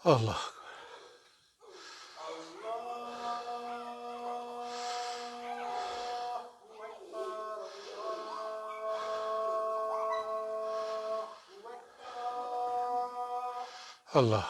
Allah. Allah.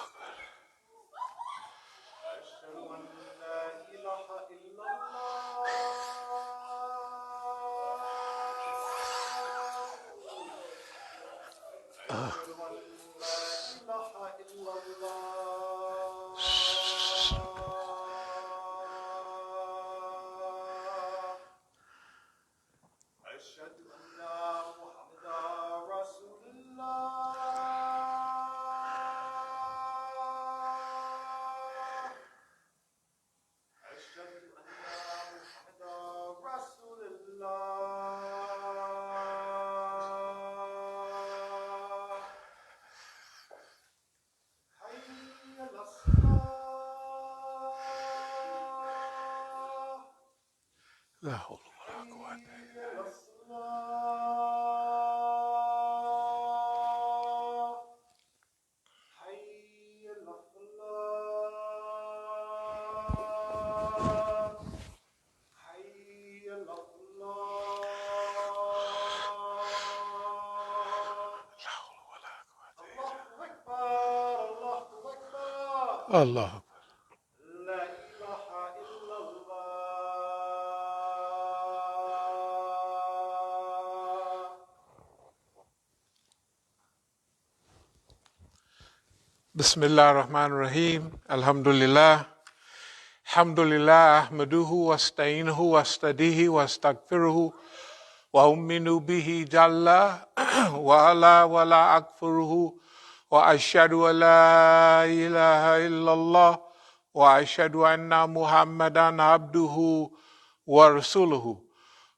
لا حول ولا قوة إلا الله أكبر. بسم الله الرحمن الرحيم. الحمد لله. الحمد لله أحمده واستعينه واستهديه واستغفره وأؤمن به جل وعلا ولا أكفره وأشهد أن لا إله إلا الله وأشهد أن محمدا عبده ورسوله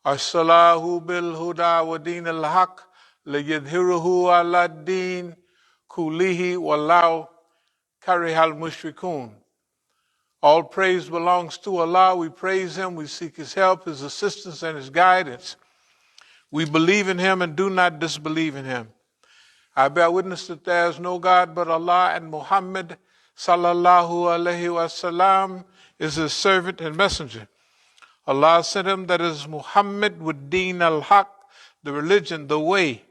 أرسله بالهدى ودين الحق ليظهره على الدين كله ولو كره المشركون. All praise belongs to Allah. We praise Him. We seek His help, His assistance, and His guidance. We believe in Him and do not disbelieve in Him. I bear witness that there is no God but Allah, and Muhammad sallallahu alaihi wasallam is His servant and messenger. Allah sent him, that is Muhammad, with Deen al-Haq, the religion, the way,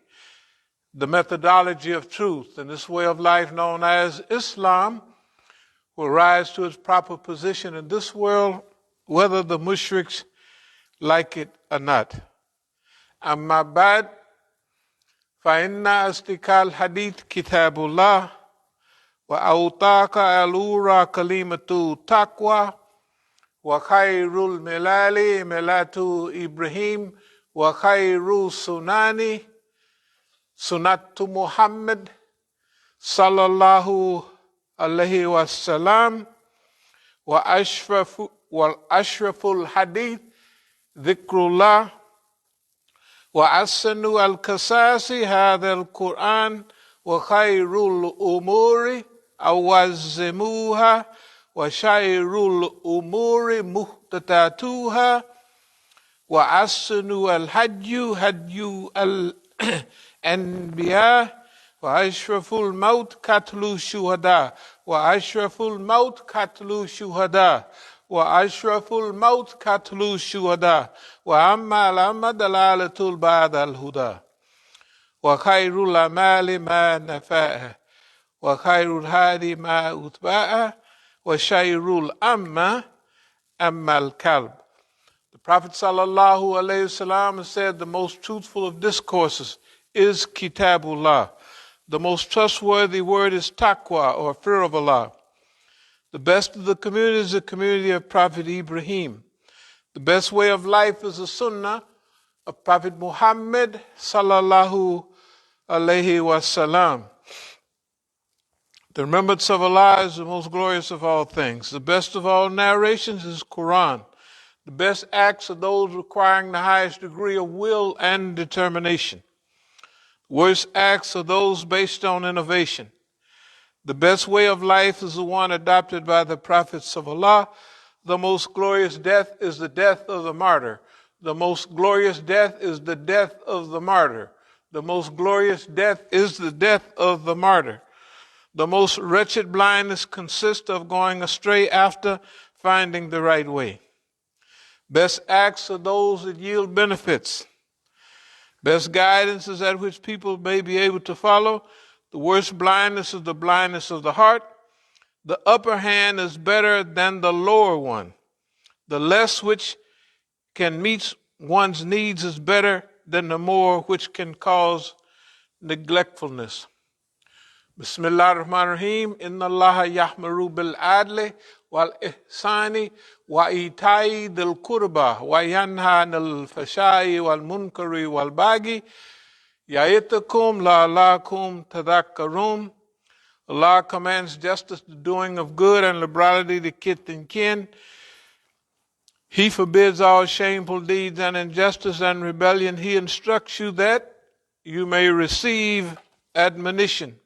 the methodology of truth. And this way of life known as Islam will rise to its proper position in this world, whether the mushriks like it or not. Amma ba'd, فإن أصدق الحديث كتاب الله وأوثق الأمور كلمة تقوى وخير الملال ملة إبراهيم وخير السنن سنة محمد صلى الله عليه وسلم وأشرف الحديث ذكر الله وأحسن القصص هذا القرآن وخير الأمور أوزموها وشر الأمور محدثاتها وأحسن الهدي هدي الأنبياء وأشرف الموت قتل الشهداء وأشرف الموت قتل الشهداء وأشرف الموت قتل الشهداء وأما الأمة دلالة بعد الهدى وخير الأعمال ما نفعها وخير الهادي ما أتبعها وشر الأمة أما الكلب. The Prophet sallallahu alayhi wasallam said the most truthful of discourses is Kitabullah. The most trustworthy word is taqwa, or fear of Allah. The best of the community is the community of Prophet Ibrahim. The best way of life is the sunnah of Prophet Muhammad sallallahu alayhi wasallam. The remembrance of Allah is the most glorious of all things. The best of all narrations is Quran. The best acts are those requiring the highest degree of will and determination. Worst acts are those based on innovation. The best way of life is the one adopted by the prophets of Allah. The most glorious death is the death of the martyr. The most glorious death is the death of the martyr. The most glorious death is the death of the martyr. The most wretched blindness consists of going astray after finding the right way. Best acts are those that yield benefits. Best guidance is that which people may be able to follow. The worst blindness is the blindness of the heart. The upper hand is better than the lower one. The less which can meet one's needs is better than the more which can cause neglectfulness. Bismillah ar-Rahman ar-Rahim. Inna Allah yahmaru bil adli wal ihsani wa itai dil kurba wa yanha anil fashai wal munkari wal bagi yaitakum la'alakum tadhakkarun. Allah commands justice, the doing of good, and liberality to kith and kin. He forbids all shameful deeds and injustice and rebellion. He instructs you that you may receive admonition.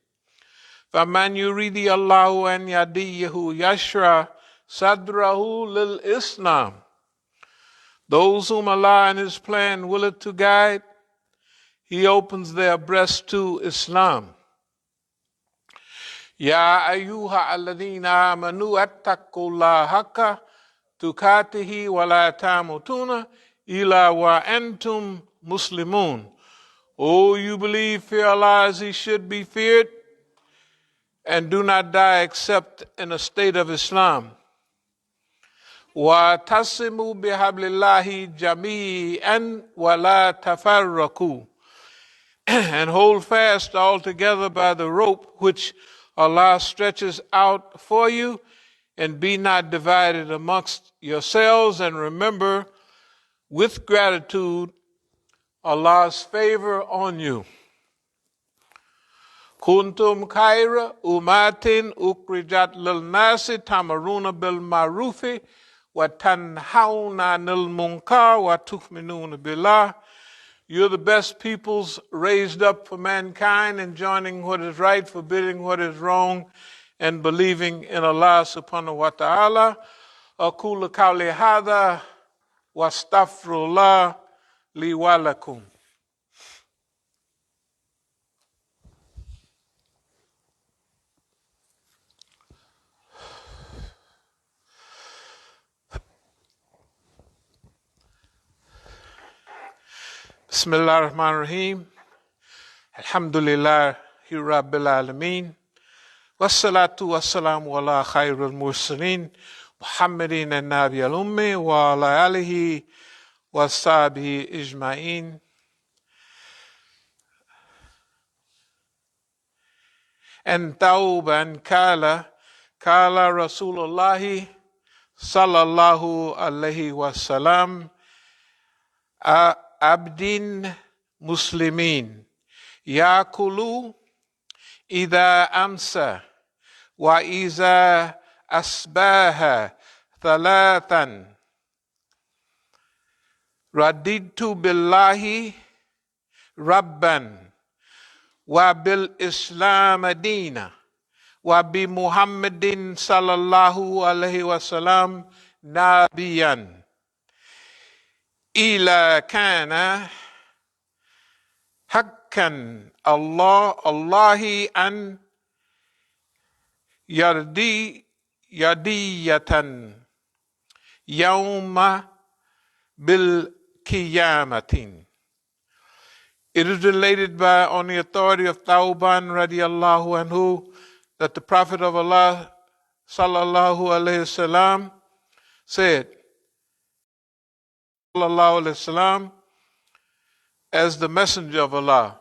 فَمَنْ يُرِيدِ اللَّهُ أَنْ يَهْدِيَهُ يَشْرَحْ صَدْرَهُ لِلْإِسْلَامِ. Those whom Allah and His plan willeth to guide, He opens their breasts to Islam. يَا أَيُّهَا الَّذِينَ آمَنُوا اتَّقُوا اللَّهَ حَقَّ تُقَاتِهِ وَلَا تَمُوتُنَّ إِلَّا وَأَنْتُمْ مُسْلِمُونَ. O you believe, fear Allah as He should be feared, and do not die except in a state of Islam. وَتَصِمُوا بِحَبْلِ اللَّهِ جَمِيعًا وَلَا تَفَرَّقُوا. And hold fast altogether by the rope which Allah stretches out for you, and be not divided amongst yourselves, and remember with gratitude Allah's favor on you. Kuntum khaira umatin ukrijat lil nasi tamaruna bil ma'rufi wa tanhauna 'anil munkar wa tu'minuna billah. You're the best peoples raised up for mankind, enjoining what is right, forbidding what is wrong, and believing in Allah subhanahu wa ta'ala. Aqulu qawli hadha wa astaghfirullah li wa lakum. Bismillah ar-Rahman ar-Rahim. Alhamdulillah Rabbil Alameen. Wassalatu wassalamu ala khairul mursalin Muhammadin an-Nabi al-Ummi wa ala alihi wa sahbihi ijma'in. And tawban kala Rasulullahi sallallahu alayhi wa sallam abdin muslimin yakulu idha amsa wa iza asbaha thalathan raditu billahi rabban wa bil islam dina wa bi muhammadin sallallahu alayhi wa sallam nabiyan ila kana hakkan Allahi an yadiyatan yawma bil qiyamatin. It is related on the authority of Thawban radiallahu anhu that the Prophet of Allah sallallahu alayhi wasallam said, sallallahu alayhi wasallam, as the messenger of Allah.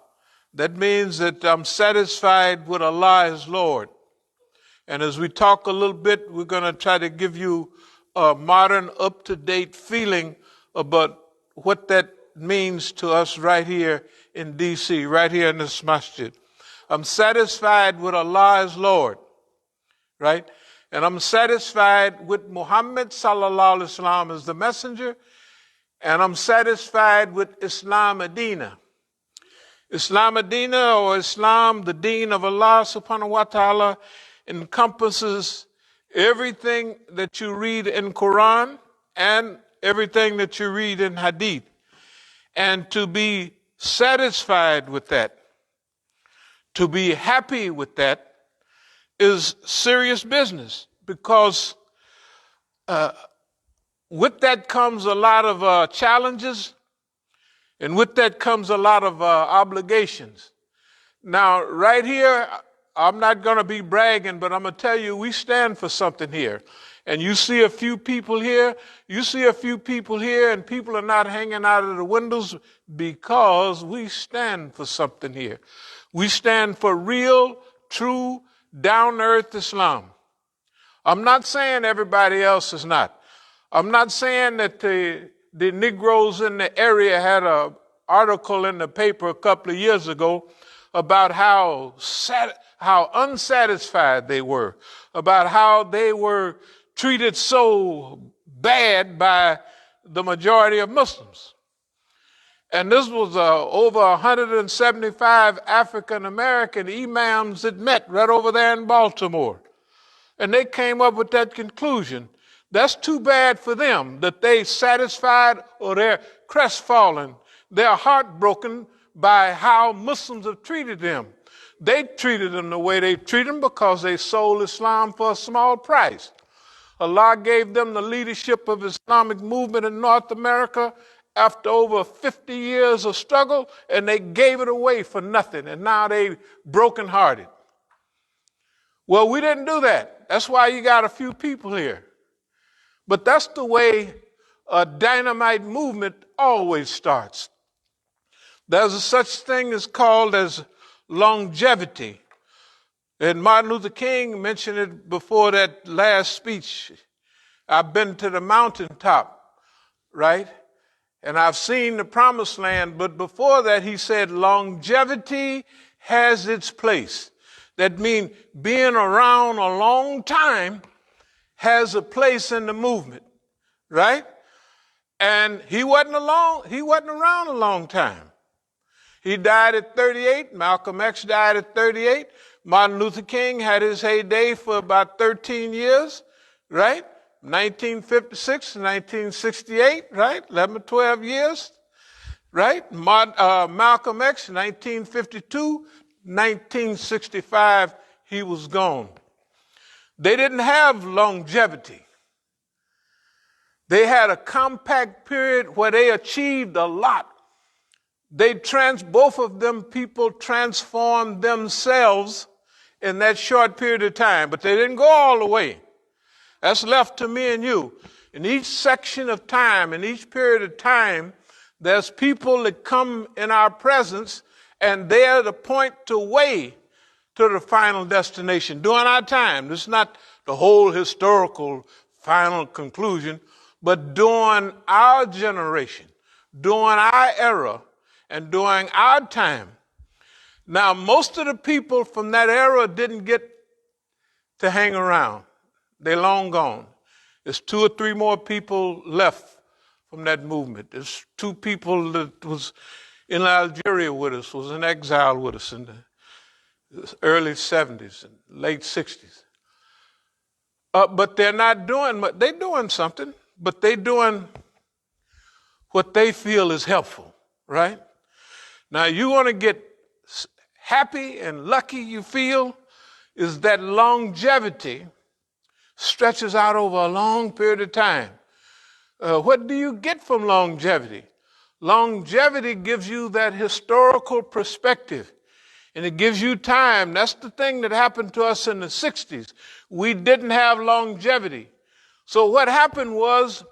That means that I'm satisfied with Allah as Lord. And as we talk a little bit, we're going to try to give you a modern, up-to-date feeling about what that means to us right here in D.C., right here in this masjid. I'm satisfied with Allah as Lord, right? And I'm satisfied with Muhammad sallallahu alaihi wasallam as the messenger, and I'm satisfied with Islam Adina. Islam Adina, or Islam, the deen of Allah subhanahu wa ta'ala, encompasses everything that you read in Quran and everything that you read in Hadith. And to be satisfied with that, to be happy with that, is serious business, because with that comes a lot of challenges, and with that comes a lot of obligations. Now, right here, I'm not going to be bragging, but I'm going to tell you, we stand for something here. And you see a few people here, and people are not hanging out of the windows because we stand for something here. We stand for real, true, down-to-earth Islam. I'm not saying everybody else is not. I'm not saying that the Negroes in the area had an article in the paper a couple of years ago about how unsatisfied they were, about how they were treated so bad by the majority of Muslims. And this was over 175 African American imams that met right over there in Baltimore. And they came up with that conclusion. That's too bad for them, that they satisfied or they're crestfallen. They're heartbroken by how Muslims have treated them. They treated them the way they treat them because they sold Islam for a small price. Allah gave them the leadership of Islamic movement in North America after over 50 years of struggle, and they gave it away for nothing, and now they brokenhearted. Well, we didn't do that. That's why you got a few people here. But that's the way a dynamite movement always starts. There's a such thing as called as longevity. And Martin Luther King mentioned it before that last speech. I've been to the mountaintop, right? And I've seen the promised land. But before that, he said longevity has its place. That means being around a long time has a place in the movement, right? And he wasn't around a long time. He died at 38. Malcolm X died at 38. Martin Luther King had his heyday for about 13 years, right? 1956 to 1968, right? 11 or 12 years, right? Malcolm X, 1952, 1965, he was gone. They didn't have longevity. They had a compact period where they achieved a lot. Both of them people transformed themselves in that short period of time, but they didn't go all the way. That's left to me and you. In each section of time, in each period of time, there's people that come in our presence, and they're the point to way to the final destination during our time. This is not the whole historical final conclusion, but during our generation, during our era, and during our time. Now, most of the people from that era didn't get to hang around. They're long gone. There's 2 or 3 more people left from that movement. There's 2 people that was in Algeria with us, was in exile with us in the early 70s and late 60s. But they're not doing much. They're doing something, but they're doing what they feel is helpful, right? Now, you want to get happy and lucky, you feel, is that longevity stretches out over a long period of time. What do you get from longevity? Longevity gives you that historical perspective, and it gives you time. That's the thing that happened to us in the 60s. We didn't have longevity. So what happened was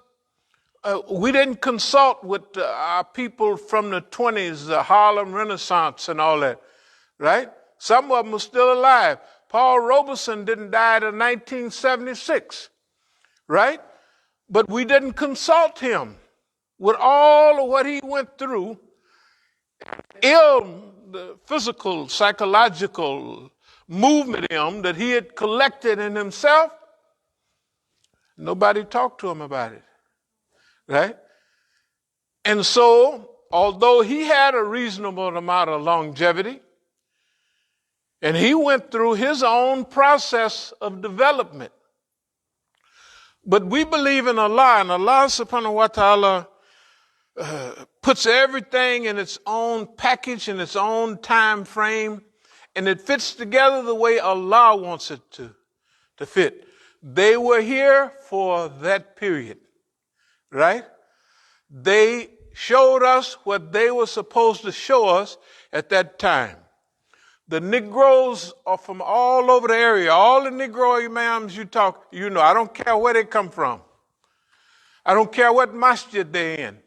we didn't consult with our people from the 20s, the Harlem Renaissance and all that, right? Some of them are still alive. Paul Robeson didn't die in 1976, right? But we didn't consult him with all of what he went through, the physical, psychological movement in him that he had collected in himself. Nobody talked to him about it, right? And so, although he had a reasonable amount of longevity, and he went through his own process of development, but we believe in Allah, and Allah subhanahu wa ta'ala puts everything in its own package, in its own time frame, And it fits together the way Allah wants it to fit. They were here for that period, right? They showed us what they were supposed to show us at that time. The Negroes are from all over the area. All the Negro imams you know, I don't care where they come from. I don't care what masjid they're in.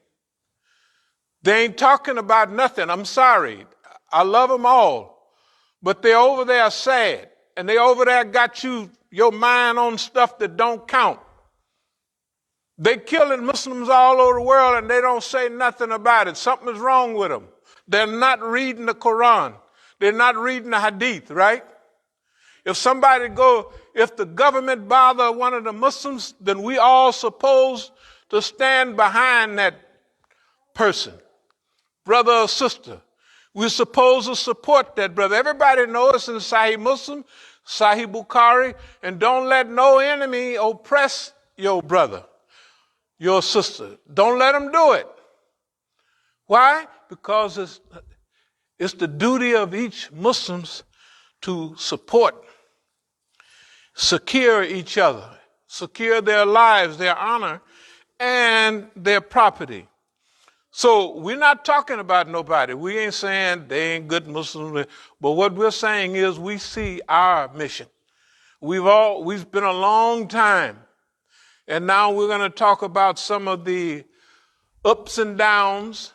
They ain't talking about nothing. I'm sorry. I love them all. But they're over there sad. And they over there got your mind on stuff that don't count. They killing Muslims all over the world and they don't say nothing about it. Something is wrong with them. They're not reading the Quran. They're not reading the Hadith, right? If the government bother one of the Muslims, then we all supposed to stand behind that person, brother or sister. We're supposed to support that brother. Everybody knows in Sahih Muslim, Sahih Bukhari, and don't let no enemy oppress your brother, your sister. Don't let them do it. Why? Because it's the duty of each Muslim to support, secure each other, secure their lives, their honor, and their property. So we're not talking about nobody. We ain't saying they ain't good Muslims, but what we're saying is we see our mission. We've been a long time, and now we're going to talk about some of the ups and downs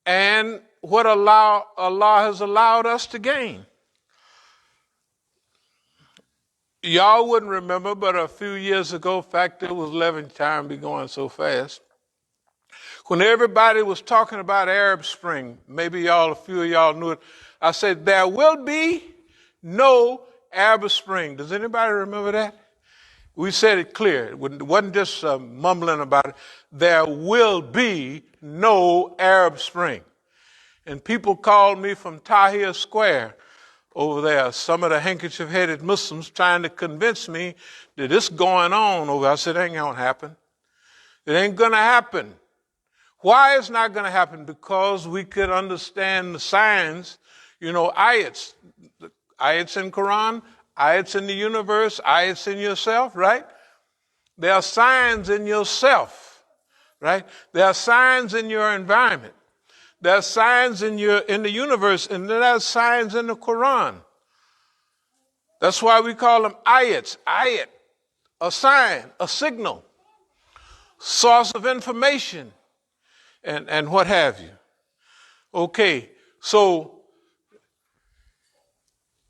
and what Allah has allowed us to gain. Y'all wouldn't remember, but a few years ago, in fact, it was 11 time be going so fast, when everybody was talking about Arab Spring, maybe a few of y'all knew it, I said, there will be no Arab Spring. Does anybody remember that? We said it clear. It wasn't just mumbling about it. There will be no Arab Spring. And people called me from Tahrir Square over there, some of the handkerchief-headed Muslims trying to convince me that it's going on over there. I said, it ain't going to happen. It ain't going to happen. Why it's not going to happen? Because we could understand the signs, ayats. Ayats in Quran, ayats in the universe, ayats in yourself, right? There are signs in yourself, right? There are signs in your environment. There are signs in the universe, and there are signs in the Quran. That's why we call them ayats. Ayat, a sign, a signal, source of information, and what have you. Okay, so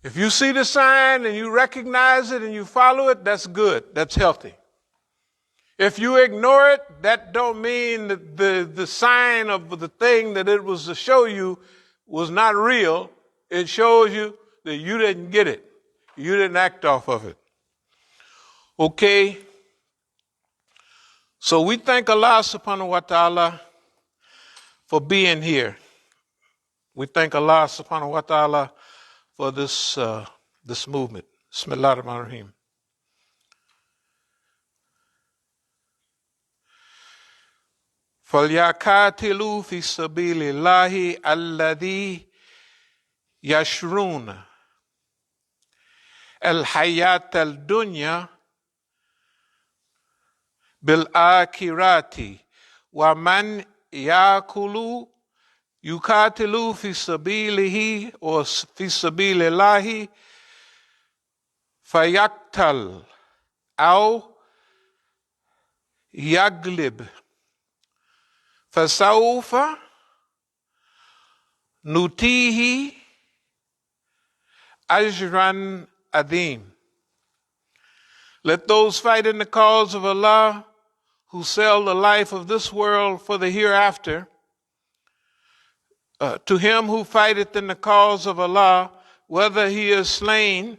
if you see the sign and you recognize it and you follow it, that's good. That's healthy. If you ignore it, that don't mean that the sign of the thing that it was to show you was not real. It shows you that you didn't get it. You didn't act off of it. Okay? So we thank Allah subhanahu wa ta'ala for being here. We thank Allah subhanahu wa ta'ala for this movement. Bismillah ar-Rahman ar-Rahim. فَلْيَقَاتِلُوا فِي سَبِيلِ اللَّهِ الَّذِي يَشْرُونَ الْحَيَاةَ الدُّنْيَا بِالْآخِرَةِ وَمَنْ يَقَاتِلُوا فِي سَبِيلِهِ or فِي سَبِيلِ اللَّهِ فَيَقْتَلْ أَوْ يَغْلِبْ فَسَوْفَ نُؤْتِيهِ أَجْرًا عَظِيمًا. Let those fight in the cause of Allah who sell the life of this world for the hereafter. To him who fighteth in the cause of Allah, whether he is slain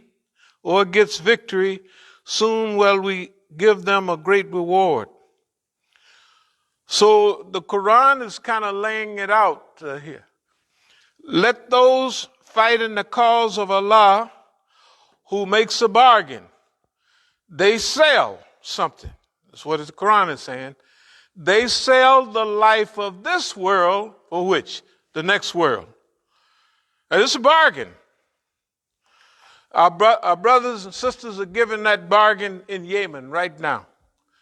or gets victory, soon will we give them a great reward. So the Quran is kind of laying it out here. Let those fight in the cause of Allah who makes a bargain. They sell something. That's what the Quran is saying. They sell the life of this world for which? The next world. And it's a bargain. Our brothers and sisters are giving that bargain in Yemen right now.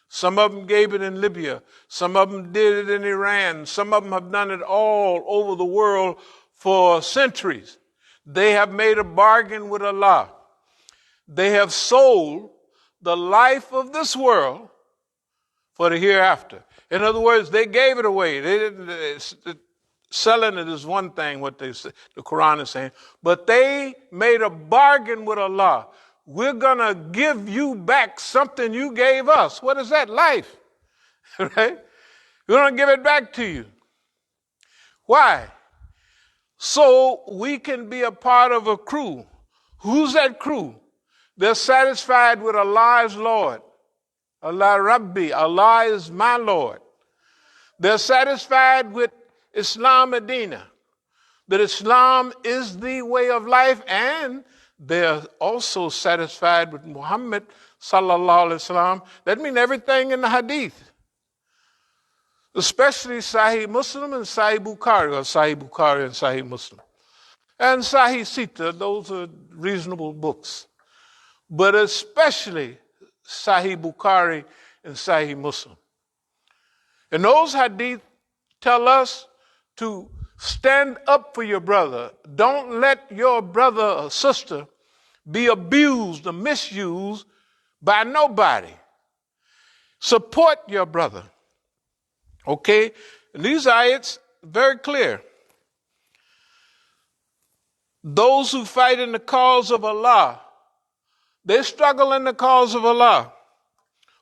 Some of them gave it in Libya. Some of them did it in Iran. Some of them have done it all over the world for centuries. They have made a bargain with Allah. They have sold the life of this world for the hereafter. In other words, they gave it away. They didn't. Selling it is one thing, what they say, the Quran is saying, but they made a bargain with Allah. We're going to give you back something you gave us. What is that? Life. Right? We're going to give it back to you. Why? So we can be a part of a crew. Who's that crew? They're satisfied with Allah as Lord. Allah Rabbi. Allah is my Lord. They're satisfied with Islam Medina, that Islam is the way of life, and they're also satisfied with Muhammad sallallahu alaihi wasallam. That means everything in the hadith, especially Sahih Muslim and Sahih Bukhari, or Sahih Bukhari and Sahih Muslim. And Sahih Sita, those are reasonable books. But especially Sahih Bukhari and Sahih Muslim. And those hadith tell us to stand up for your brother. Don't let your brother or sister be abused or misused by nobody. Support your brother. Okay? And these ayats very clear. Those who fight in the cause of Allah, they struggle in the cause of Allah.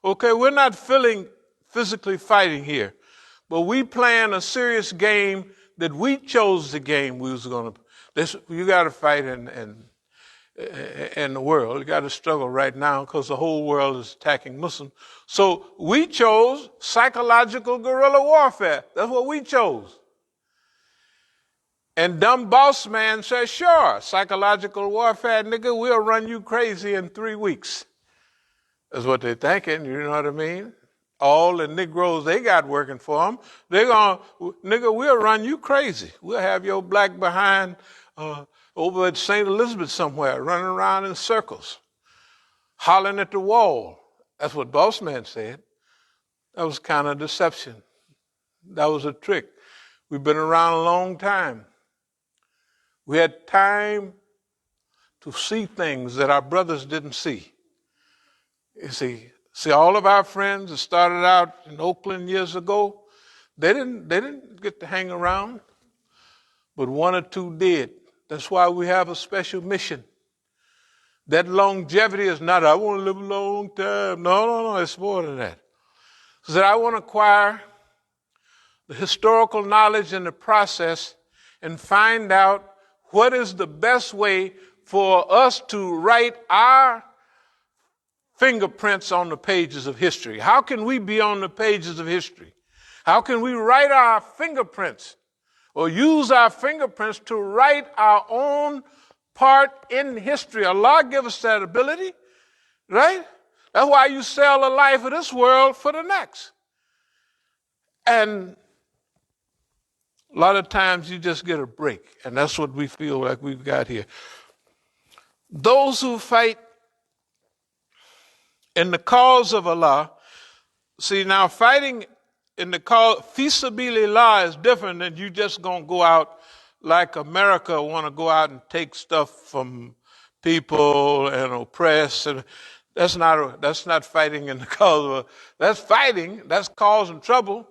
Okay, we're not physically fighting here. But we playing a serious game that we chose the game we was going to. You got to fight in the world. You got to struggle right now because the whole world is attacking Muslims. So we chose psychological guerrilla warfare. That's what we chose. And dumb boss man says, sure, psychological warfare, nigga, we'll run you crazy in 3 weeks. That's what they're thinking, you know what I mean? All the Negroes they got working for them, they're going, nigga, we'll run you crazy. We'll have your black behind over at St. Elizabeth somewhere, running around in circles, hollering at the wall. That's what Boss Man said. That was kind of deception. That was a trick. We've been around a long time. We had time to see things that our brothers didn't see. You see, all of our friends that started out in Oakland years ago, they didn't get to hang around, but one or two did. That's why we have a special mission. That longevity is not, I want to live a long time. No, it's more than that. So that I want to acquire the historical knowledge in the process and find out what is the best way for us to write our fingerprints on the pages of history. How can we be on the pages of history? How can we write our fingerprints or use our fingerprints to write our own part in history? Allah give us that ability, right? That's why you sell the life of this world for the next. And a lot of times you just get a break, and that's what we feel like we've got here. Those who fight in the cause of Allah, see now fighting in the cause, fi sabilillah is different than you just gonna go out like America want to go out and take stuff from people and oppress, and that's not fighting in the cause of Allah. That's fighting, that's causing trouble.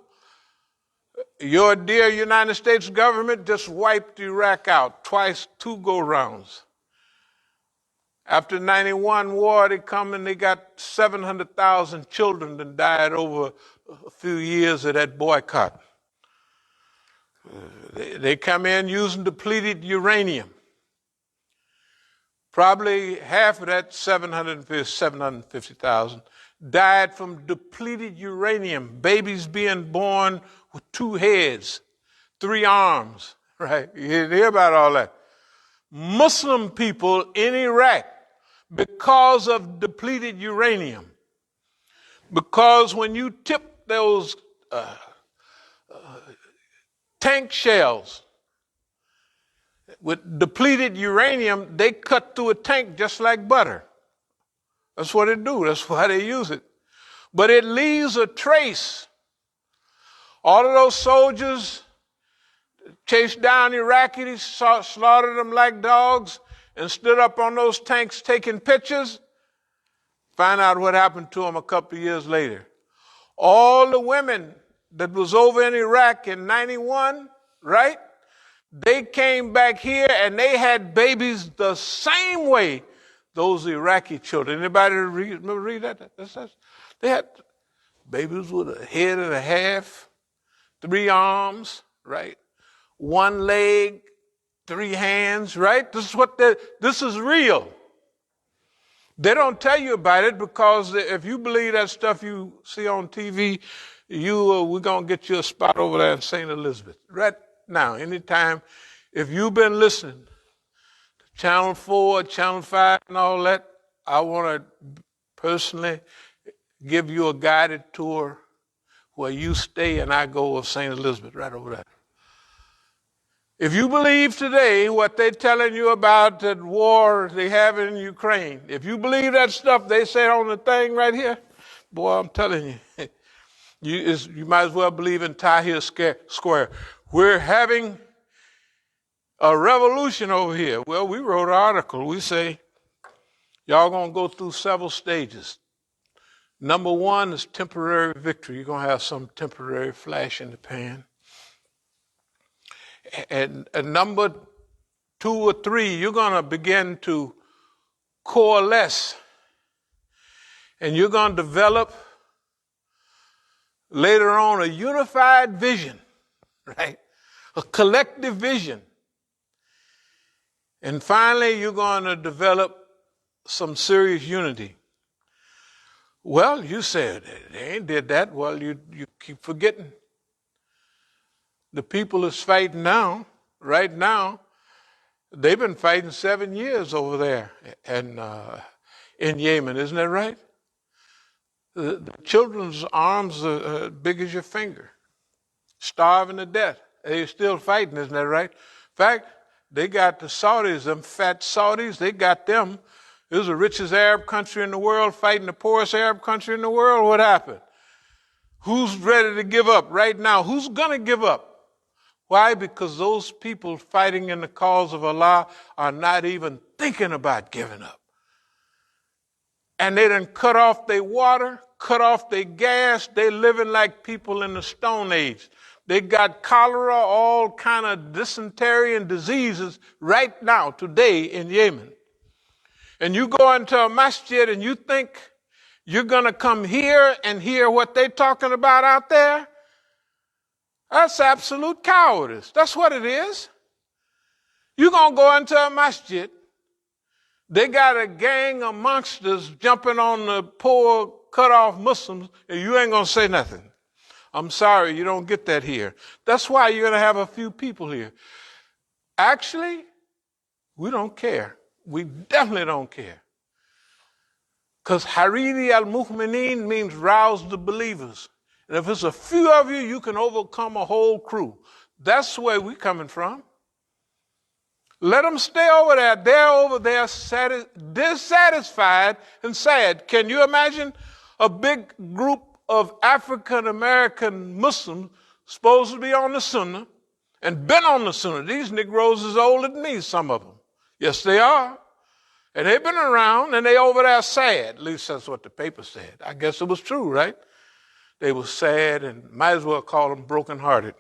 Your dear United States government just wiped Iraq out twice, 2 go-rounds. After 91 war, they come and they got 700,000 children that died over a few years of that boycott. They come in using depleted uranium. Probably half of that 750,000 died from depleted uranium. Babies being born with 2 heads, 3 arms, right? You didn't hear about all that. Muslim people in Iraq, because of depleted uranium, because when you tip those tank shells, with depleted uranium, they cut through a tank just like butter. That's what it do. That's why they use it. But it leaves a trace. All of those soldiers chased down Iraqis, slaughtered them like dogs, and stood up on those tanks taking pictures. Find out what happened to them a couple of years later. All the women that was over in Iraq in 91, right? They came back here and they had babies the same way those Iraqi children. Anybody remember read that? They had babies with a head and a half, 3 arms, right? 1 leg, 3 hands, right? This is real. They don't tell you about it because if you believe that stuff you see on TV, we're going to get you a spot over there in St. Elizabeth. Right now, anytime, if you've been listening to Channel 4, Channel 5 and all that, I want to personally give you a guided tour where you stay and I go of St. Elizabeth right over there. If you believe today what they're telling you about the war they have in Ukraine, if you believe that stuff they say on the thing right here, boy, I'm telling you, you might as well believe in Tahrir Square. We're having a revolution over here. Well, we wrote an article. We say, y'all going to go through several stages. Number 1 is temporary victory. You're going to have some temporary flash in the pan. And number 2 or 3, you're going to begin to coalesce. And you're going to develop later on a unified vision, right? A collective vision. And finally, you're going to develop some serious unity. Well, you said they ain't did that. Well, you keep forgetting. The people is fighting now, right now. They've been fighting 7 years over there and in Yemen, isn't that right? The children's arms are big as your finger, starving to death. They're still fighting, isn't that right? In fact, they got the Saudis, them fat Saudis, they got them. It was the richest Arab country in the world fighting the poorest Arab country in the world. What happened? Who's ready to give up right now? Who's going to give up? Why? Because those people fighting in the cause of Allah are not even thinking about giving up. And they done cut off their water, cut off their gas. They living like people in the Stone Age. They got cholera, all kind of dysentery and diseases right now, today in Yemen. And you go into a masjid and you think you're going to come here and hear what they're talking about out there? That's absolute cowardice. That's what it is. You're going to go into a masjid. They got a gang of monsters jumping on the poor, cut-off Muslims, and you ain't going to say nothing. I'm sorry, you don't get that here. That's why you're going to have a few people here. Actually, we don't care. We definitely don't care. Because Hariri al-Mu'mineen means rouse the believers. And if it's a few of you, you can overcome a whole crew. That's where we're coming from. Let them stay over there. They're over there dissatisfied and sad. Can you imagine a big group of African-American Muslims supposed to be on the Sunnah and been on the Sunnah? These Negroes is older than me, some of them. Yes, they are. And they've been around and they over there sad. At least that's what the paper said. I guess it was true, right? They were sad and might as well call them brokenhearted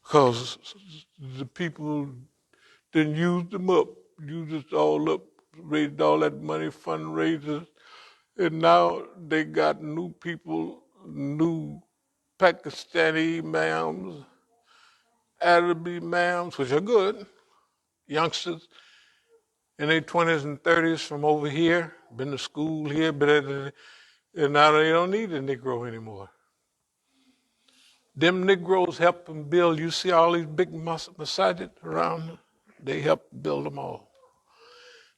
because the people didn't use them up, used it all up, raised all that money, fundraisers, and now they got new people, new Pakistani imams, Arabic imams, which are good, youngsters in their 20s and 30s from over here, been to school here, and now they don't need a Negro anymore. Them Negroes help them build. You see all these big Masjid around? They help build them all.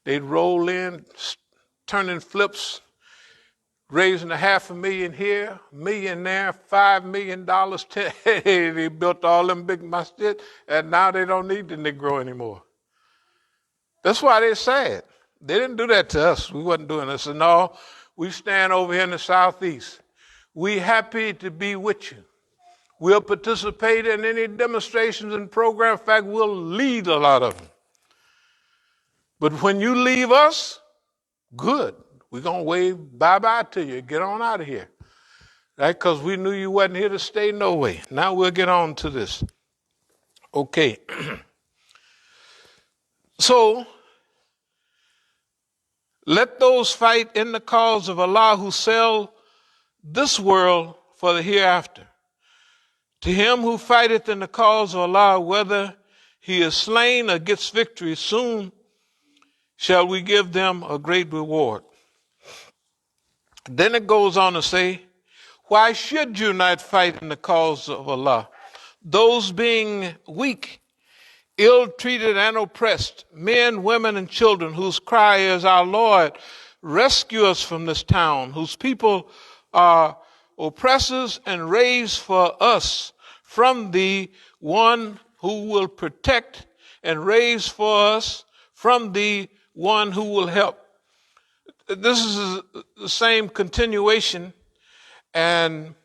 They'd roll in, turning flips, raising $500,000 here, $1 million there, $5 million. They built all them big Masjid, and now they don't need the Negro anymore. That's why they're sad. They didn't do that to us. We wasn't doing this. And no, we stand over here in the southeast. We happy to be with you. We'll participate in any demonstrations and programs. In fact, we'll lead a lot of them. But when you leave us, good. We're going to wave bye-bye to you. Get on out of here. Right? Because we knew you wasn't here to stay no way. Now we'll get on to this. Okay. So, let those fight in the cause of Allah who sell this world for the hereafter. To him who fighteth in the cause of Allah, whether he is slain or gets victory, soon shall we give them a great reward. Then it goes on to say, why should you not fight in the cause of Allah? Those being weak, ill-treated and oppressed, men, women, and children, whose cry is, our Lord, rescue us from this town, whose people are oppressors, and raise for us from the one who will protect, and raise for us from the one who will help. This is the same continuation, and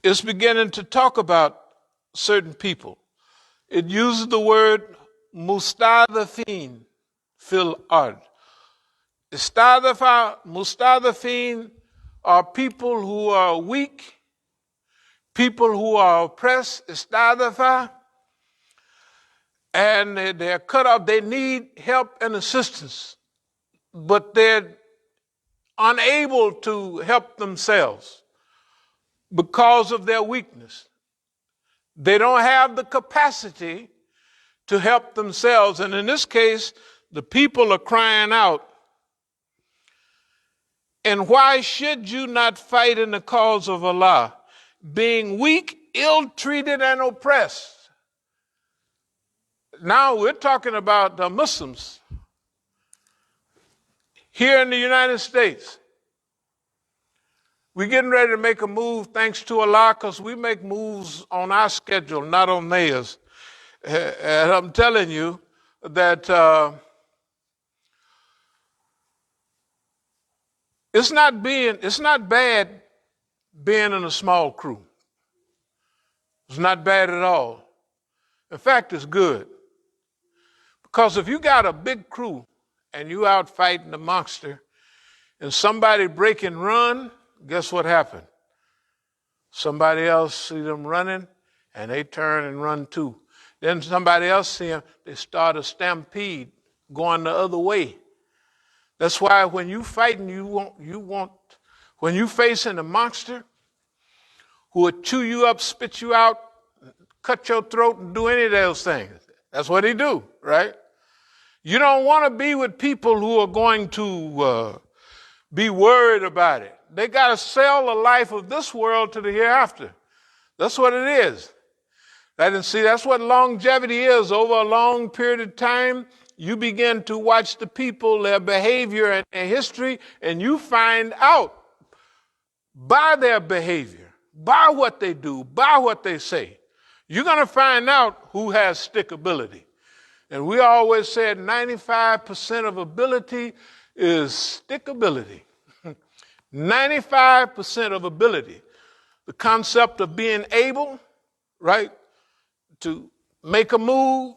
it's beginning to talk about certain people. It uses the word mustadafin fil ard. Mustadafin are people who are weak, people who are oppressed, istadafa, and they're cut off. They need help and assistance, but they're unable to help themselves because of their weakness. They don't have the capacity to help themselves. And in this case, the people are crying out. And why should you not fight in the cause of Allah, being weak, ill-treated, and oppressed? Now we're talking about the Muslims here in the United States. We're getting ready to make a move, thanks to Allah, because we make moves on our schedule, not on theirs. And I'm telling you that it's not bad being in a small crew. It's not bad at all. In fact, it's good. Because if you got a big crew and you out fighting the monster and somebody break and run, guess what happened? Somebody else see them running and they turn and run too. Then somebody else see them, they start a stampede going the other way. That's why when you fighting, when you facing a monster who will chew you up, spit you out, cut your throat, and do any of those things. That's what he do, right? You don't want to be with people who are going to be worried about it. They got to sell the life of this world to the hereafter. That's what it is. And see, that's what longevity is. Over a long period of time, you begin to watch the people, their behavior and their history, and you find out by their behavior, by what they do, by what they say, you're going to find out who has stickability. And we always said 95% of ability is stickability. 95% of ability. The concept of being able, right, to make a move,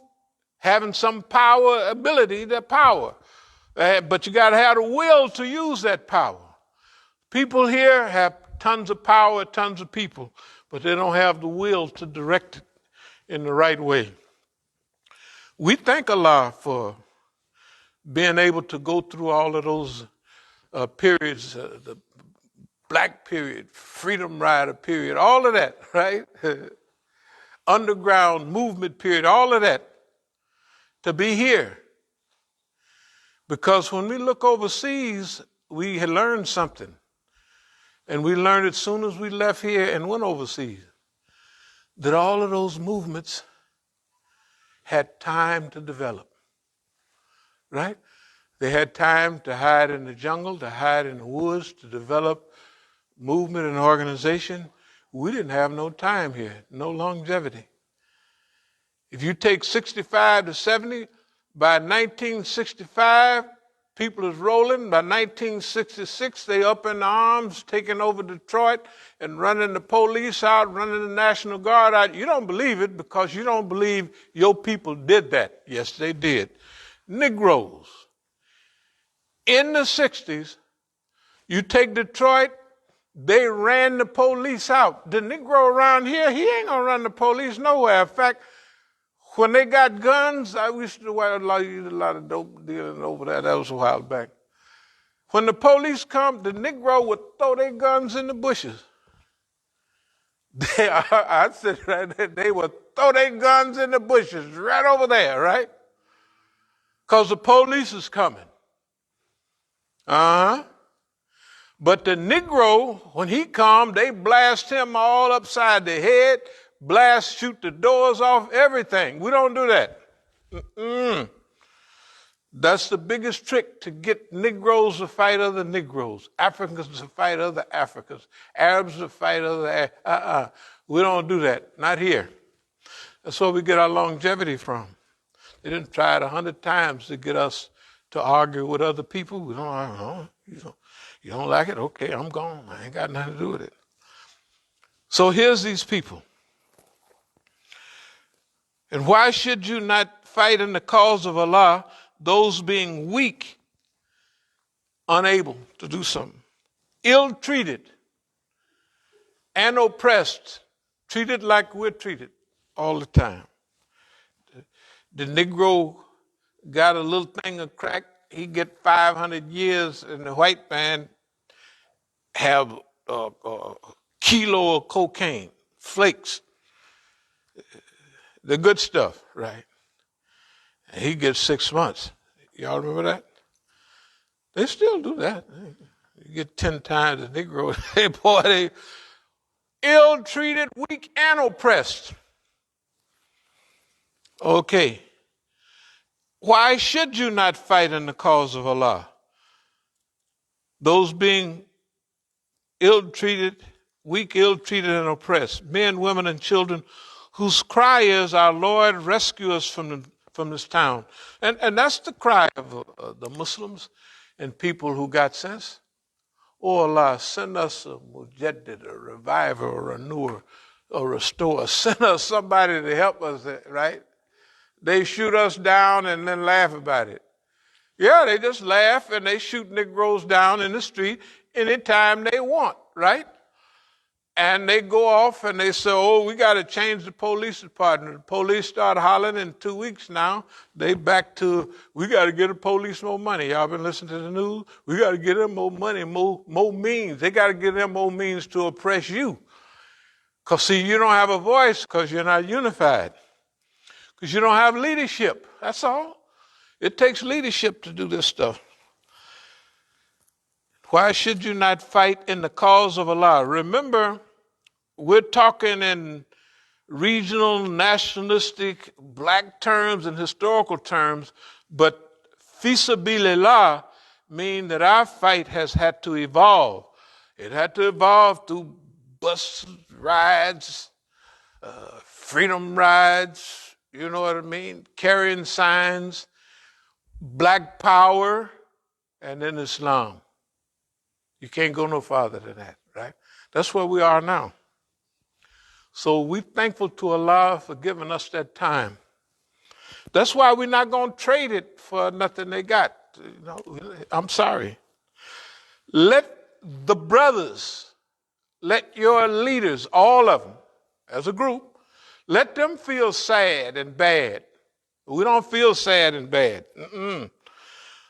having some power, ability, that power. But you got to have the will to use that power. People here have tons of power, tons of people, but they don't have the will to direct it in the right way. We thank Allah for being able to go through all of those periods, the Black period, Freedom Rider period, all of that, right? Underground movement period, all of that, to be here. Because when we look overseas, we had learned something. And we learned it as soon as we left here and went overseas, that all of those movements had time to develop, right? They had time to hide in the jungle, to hide in the woods, to develop movement and organization. We didn't have no time here, no longevity. If you take 65 to 70, By 1965, people is rolling. By 1966, they up in arms, taking over Detroit and running the police out, running the National Guard out. You don't believe it because you don't believe your people did that. Yes, they did. Negroes. In the 60s, you take Detroit, they ran the police out. The Negro around here, he ain't gonna run the police nowhere. In fact, when they got guns, I used to use a lot of dope dealing over there. That was a while back. When the police come, the Negro would throw their guns in the bushes. I said right there, they would throw their guns in the bushes right over there, right? Because the police is coming. Uh-huh. But the Negro, when he come, they blast him all upside the head, shoot the doors off, everything. We don't do that. That's the biggest trick to get Negroes to fight other Negroes, Africans to fight other Africans, Arabs to fight other Arabs. We don't do that, not here. That's where we get our longevity from. They didn't try it 100 times to get us to argue with other people. We don't, you don't like it? Okay, I'm gone. I ain't got nothing to do with it. So here's these people. And why should you not fight in the cause of Allah, those being weak, unable to do something, ill-treated and oppressed, treated like we're treated all the time? The Negro got a little thing of crack, he get 500 years, and the white man have a kilo of cocaine, flakes, the good stuff, right? And he gets 6 months. Y'all remember that? They still do that. You get 10 times the Negro. Hey, boy, they ill-treated, weak, and oppressed. Okay. Why should you not fight in the cause of Allah? Those being ill-treated, weak, ill-treated, and oppressed, men, women, and children, whose cry is, our Lord, rescue us from this town. And that's the cry of the Muslims and people who got sense. Oh Allah, send us a mujaddid, a reviver, or a renewer, a restorer. Send us somebody to help us, right? They shoot us down and then laugh about it. Yeah, they just laugh and they shoot Negroes down in the street anytime they want, right? And they go off and they say, oh, we got to change the police department. The police start hollering in 2 weeks now. They back to, we got to get the police more money. Y'all been listening to the news? We got to get them more money, more means. They got to give them more means to oppress you. Because, see, you don't have a voice because you're not unified. Because you don't have leadership. That's all. It takes leadership to do this stuff. Why should you not fight in the cause of Allah? Remember, we're talking in regional, nationalistic, black terms and historical terms, but fi sabilillah mean that our fight has had to evolve. It had to evolve through bus rides, freedom rides, you know what I mean, carrying signs, black power, and then Islam. You can't go no farther than that, right? That's where we are now. So we're thankful to Allah for giving us that time. That's why we're not going to trade it for nothing they got. You know, I'm sorry. Let the brothers, let your leaders, all of them, as a group, let them feel sad and bad. We don't feel sad and bad.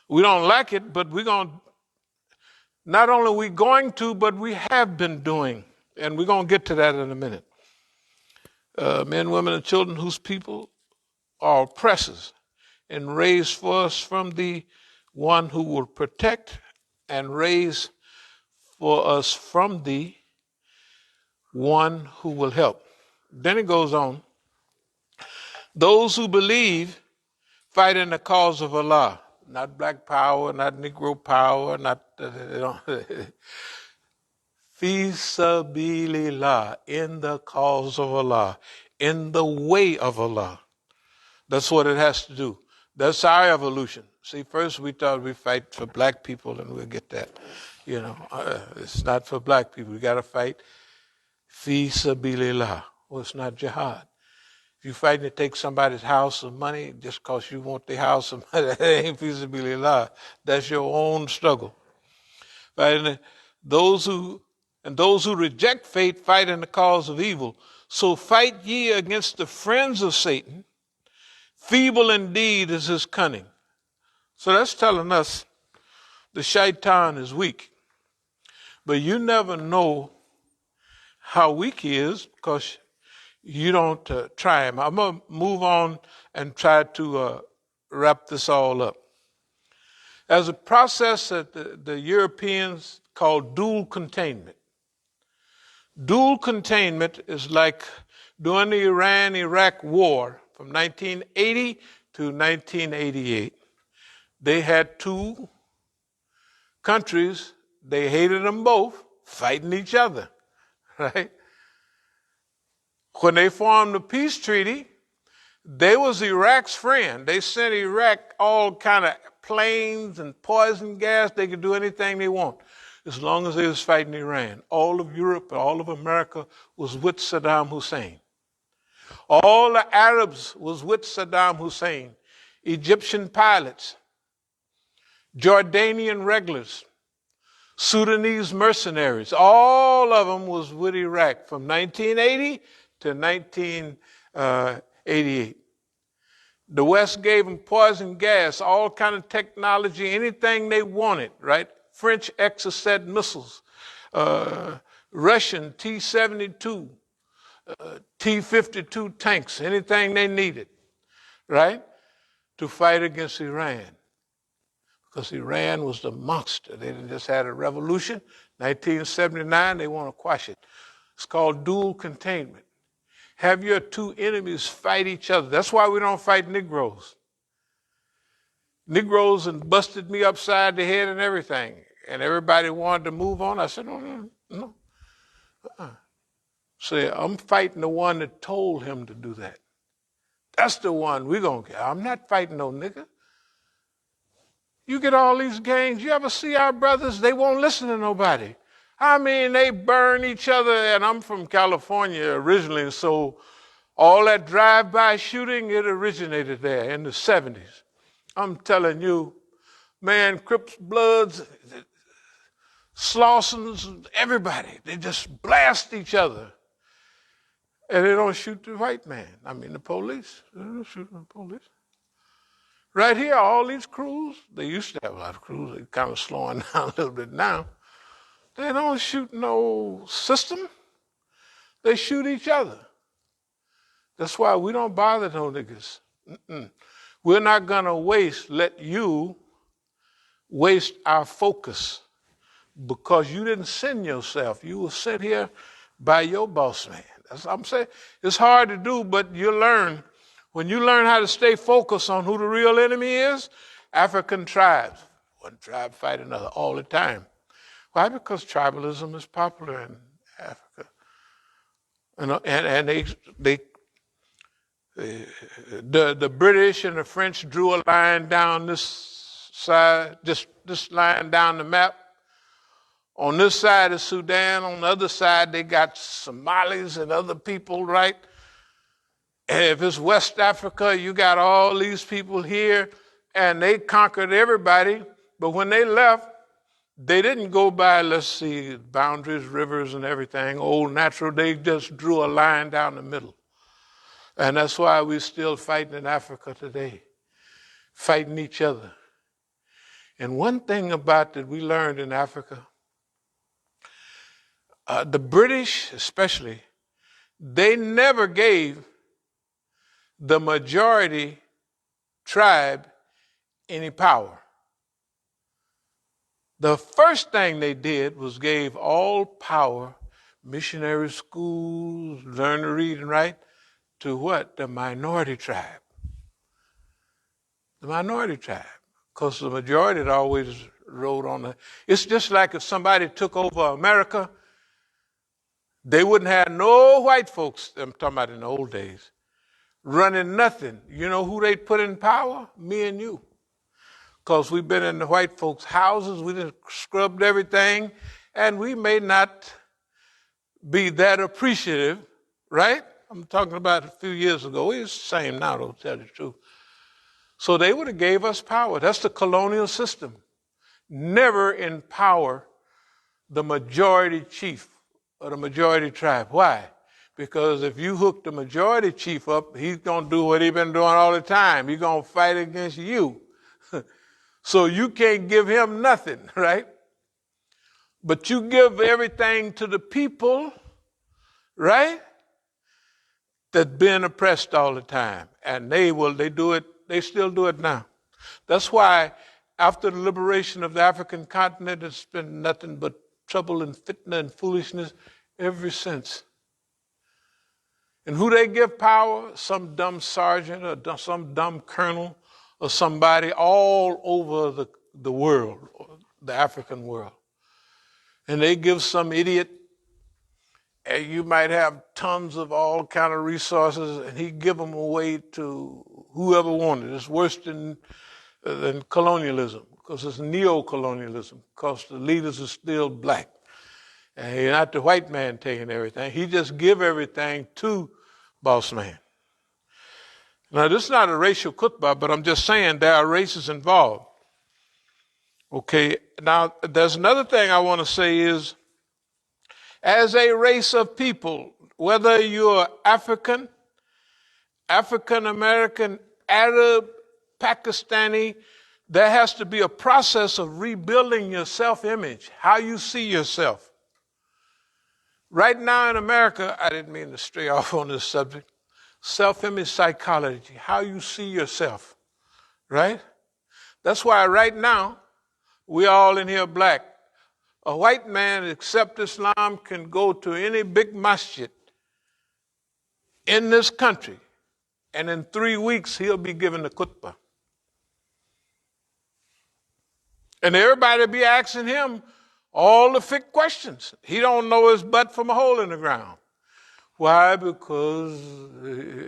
We don't like it, but we're going to, not only are we going to, but we have been doing. And we're going to get to that in a minute. Men, women, and children whose people are oppressors and raised for us from the one who will protect and raise for us from the one who will help. Then it goes on. Those who believe fight in the cause of Allah. Not black power, not Negro power, not fi sabilillah, in the cause of Allah, in the way of Allah. That's what it has to do. That's our evolution. See, first we thought we'd fight for black people and we'll get that. It's not for black people. We got to fight fi sabilillah. Well, it's not jihad. If you're fighting to take somebody's house or money just because you want the house or money, that ain't fi sabilillah. That's your own struggle. Right? Those who reject faith fight in the cause of evil. So fight ye against the friends of Satan. Feeble indeed is his cunning. So that's telling us the shaitan is weak. But you never know how weak he is because you don't try him. I'm going to move on and try to wrap this all up. As a process that the Europeans call dual containment. Dual containment is like during the Iran-Iraq war from 1980 to 1988. They had two countries, they hated them both, fighting each other, right? When they formed the peace treaty, they was Iraq's friend. They sent Iraq all kind of planes and poison gas. They could do anything they want as long as they was fighting Iran. All of Europe, all of America was with Saddam Hussein. All the Arabs was with Saddam Hussein. Egyptian pilots, Jordanian regulars, Sudanese mercenaries, all of them was with Iraq from 1980 to 1988. The West gave them poison gas, all kind of technology, anything they wanted, right? French Exocet missiles, Russian T-72, T-52 tanks, anything they needed, right? To fight against Iran. Because Iran was the monster. They just had a revolution. 1979, they want to quash it. It's called dual containment. Have your two enemies fight each other. That's why we don't fight Negroes. Negroes and busted me upside the head and everything. And everybody wanted to move on. I said, no. Say, I'm fighting the one that told him to do that. That's the one we're going to get. I'm not fighting no nigga. You get all these gangs. You ever see our brothers? They won't listen to nobody. I mean, they burn each other. And I'm from California originally, so all that drive-by shooting, it originated there in the 70s. I'm telling you, man, Crips, Bloods, Slausons, everybody, they just blast each other. And they don't shoot the white man. I mean, the police. They don't shoot the police. Right here, all these crews, they used to have a lot of crews. They're kind of slowing down a little bit now. They don't shoot no system. They shoot each other. That's why we don't bother no niggas. We're not going to let you waste our focus because you didn't send yourself. You were sent here by your boss man. That's what I'm saying. It's hard to do, but you learn. When you learn how to stay focused on who the real enemy is, African tribes, one tribe fight another all the time. Why? Because tribalism is popular in Africa. And the British and the French drew a line down this side, this line down the map. On this side is Sudan. On the other side, they got Somalis and other people, right? And if it's West Africa, you got all these people here, and they conquered everybody. But when they left, they didn't go by, let's see, boundaries, rivers, and everything, old natural. They just drew a line down the middle. And that's why we're still fighting in Africa today, fighting each other. And one thing about that we learned in Africa, the British especially, they never gave the majority tribe any power. The first thing they did was gave all power, missionary schools, learn to read and write, to what? The minority tribe. The minority tribe. Because the majority had always rode on the... It's just like if somebody took over America, they wouldn't have no white folks, I'm talking about in the old days, running nothing. You know who they put in power? Me and you. Because we've been in the white folks' houses, we just scrubbed everything, and we may not be that appreciative, right? I'm talking about a few years ago. It's the same now, to tell you the truth. So they would have gave us power. That's the colonial system. Never empower the majority chief or the majority tribe. Why? Because if you hook the majority chief up, he's going to do what he's been doing all the time. He's going to fight against you. So you can't give him nothing, right? But you give everything to the people, right? That's been oppressed all the time. And they do it, they still do it now. That's why after the liberation of the African continent, it's been nothing but trouble and fitna and foolishness ever since. And who they give power? Some dumb sergeant or some dumb colonel or somebody all over the world, the African world. And they give some idiot, and you might have tons of all kind of resources, and he give them away to whoever wanted. It's worse than colonialism, because it's neo-colonialism, because the leaders are still black. And not the white man taking everything. He just give everything to boss man. Now, this is not a racial khutbah, but I'm just saying there are races involved. Okay, now there's another thing I want to say is, as a race of people, whether you're African, African-American, Arab, Pakistani, there has to be a process of rebuilding your self-image, how you see yourself. Right now in America, I didn't mean to stray off on this subject, self-image psychology, how you see yourself, right? That's why right now, we all in here black. A white man, except Islam, can go to any big masjid in this country, and in 3 weeks, he'll be given the khutbah. And everybody be asking him all the thick questions. He don't know his butt from a hole in the ground. Why? Because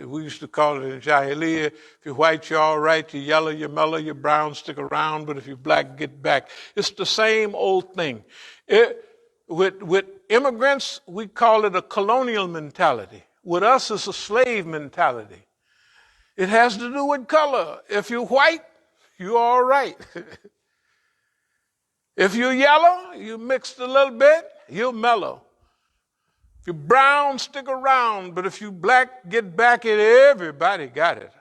we used to call it in Jahiliyyah, if you're white, you're all right, you're yellow, you're mellow, you're brown, stick around, but if you're black, get back. It's the same old thing. With immigrants, we call it a colonial mentality. With us, it's a slave mentality. It has to do with color. If you're white, you're all right. If you're yellow, you mixed a little bit, you're mellow. If you're brown, stick around, but if you black, get back at everybody got it.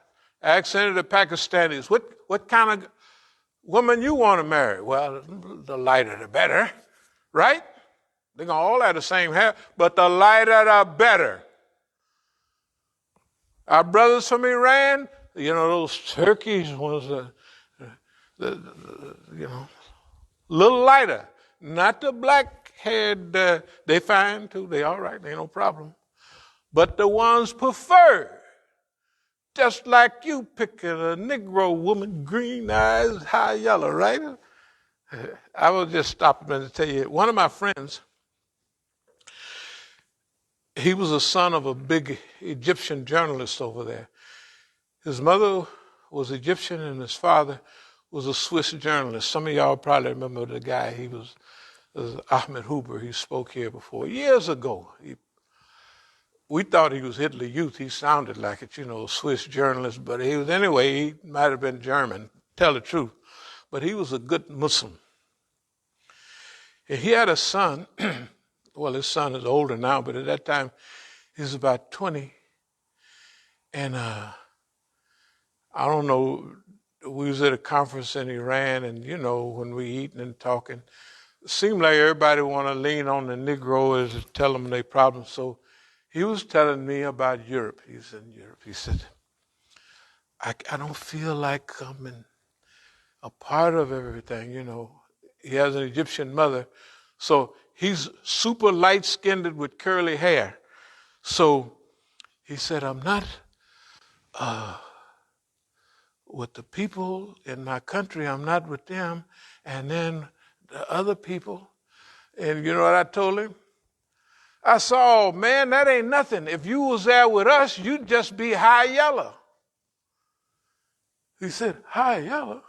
Ask any of the Pakistanis, what kind of woman you want to marry? Well, the lighter the better, right? They're going to all have the same hair, but the lighter the better. Our brothers from Iran, you know, those Turkeys ones, little lighter, not the black-haired, they fine too, they all right, they no problem. But the ones preferred, just like you picking a Negro woman, green eyes, high yellow, right? I will just stop a minute to tell you, one of my friends, he was a son of a big Egyptian journalist over there. His mother was Egyptian and his father was a Swiss journalist. Some of y'all probably remember the guy, he was Ahmed Huber. He spoke here before, years ago. We thought he was Hitler Youth. He sounded like it, Swiss journalist, but he might have been German, tell the truth. But he was a good Muslim. And he had a son, well, his son is older now, but at that time, he was about 20. And I don't know, we was at a conference in Iran, and, when we eating and talking, it seemed like everybody want to lean on the Negroes and tell them their problems. So he was telling me about Europe. He's in Europe. He said, I don't feel like I'm a part of everything, He has an Egyptian mother. So he's super light-skinned with curly hair. So he said, I'm not with the people in my country. I'm not with them. And then the other people. And you know what I told him? I said, oh, man, that ain't nothing. If you was there with us, you'd just be high yellow. He said, high yellow?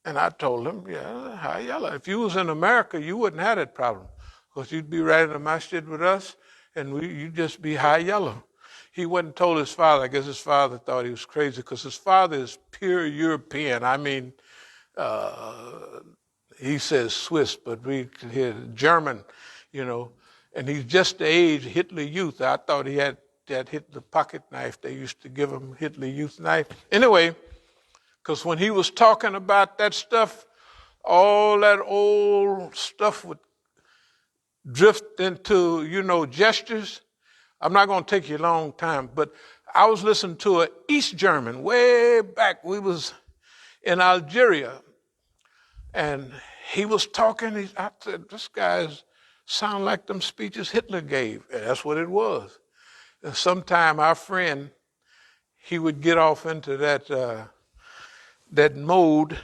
And I told him, yeah, high yellow. If you was in America, you wouldn't have that problem because you'd be right in the masjid with us and you'd just be high yellow. He went and told his father. I guess his father thought he was crazy because his father is pure European. I mean, he says Swiss, but we can hear German, you know. And he's just the age of Hitler Youth. I thought he had that Hitler pocket knife. They used to give him Hitler Youth knife. Anyway, because when he was talking about that stuff, all that old stuff would drift into, you know, gestures. I'm not going to take you a long time, but I was listening to an East German way back. We was in Algeria, and he was talking. I said, this guy's sound like them speeches Hitler gave. And that's what it was. And sometime our friend, he would get off into that mode,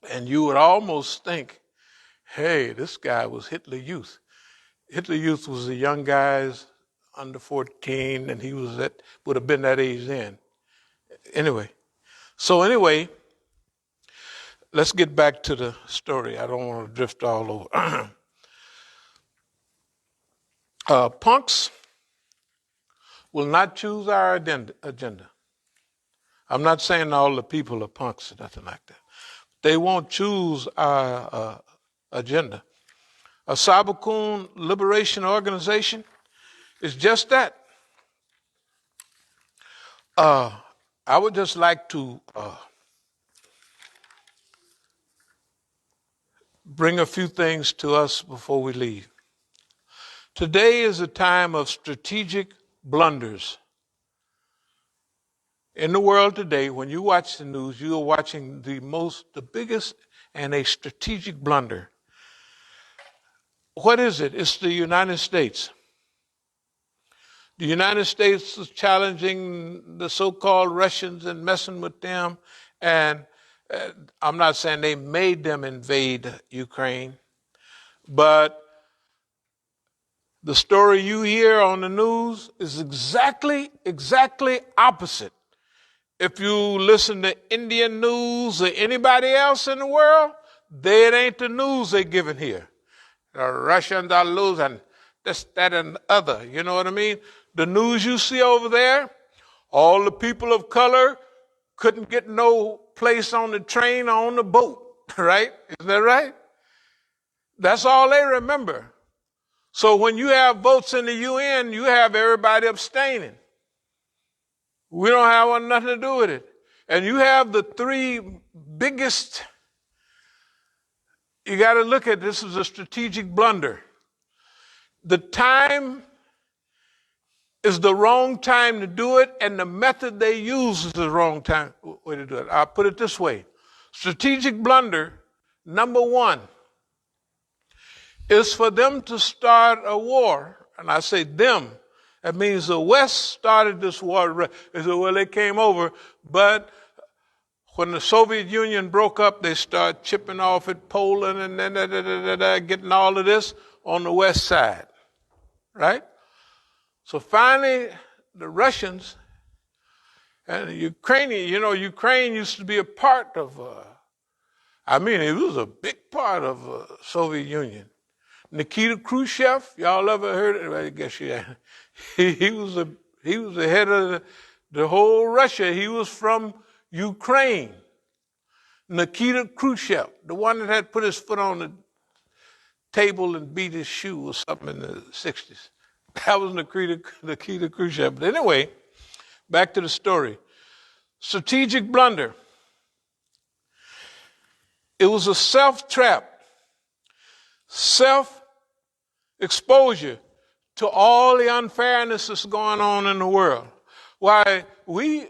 and you would almost think, hey, this guy was Hitler Youth. Hitler Youth was the young guys under 14, and he was would have been that age then. Anyway, let's get back to the story. I don't want to drift all over. Punks will not choose our agenda. I'm not saying all the people are punks or nothing like that. They won't choose our agenda. As-Sabiqun Liberation Organization is just that. I would just like to bring a few things to us before we leave. Today is a time of strategic blunders. In the world today, when you watch the news, you are watching the biggest and a strategic blunder. What is it? It's the United States. The United States is challenging the so-called Russians and messing with them. And I'm not saying they made them invade Ukraine, but the story you hear on the news is exactly opposite. If you listen to Indian news or anybody else in the world, it ain't the news they're giving here. The Russians are losing this, that, and the other. You know what I mean? The news you see over there, all the people of color couldn't get no place on the train or on the boat, right? Isn't that right? That's all they remember. So when you have votes in the UN, you have everybody abstaining. We don't have nothing to do with it. And you have the three biggest, you got to look at this as a strategic blunder. The time is the wrong time to do it, and the method they use is the wrong way to do it. I'll put it this way. Strategic blunder, number one, is for them to start a war. And I say them. That means the West started this war. They said, well, they came over. But when the Soviet Union broke up, they started chipping off at Poland and then getting all of this on the West side. Right? So finally, the Russians and the Ukrainians, Ukraine used to be a part of, it was a big part of Soviet Union. Nikita Khrushchev, y'all ever heard of it? I guess yeah. He was the head of the whole Russia. He was from Ukraine. Nikita Khrushchev, the one that had put his foot on the table and beat his shoe or something in the 60s. That was Nikita Khrushchev. But anyway, back to the story. Strategic blunder. It was a self-trap. Self-exposure to all the unfairness that's going on in the world. Why, we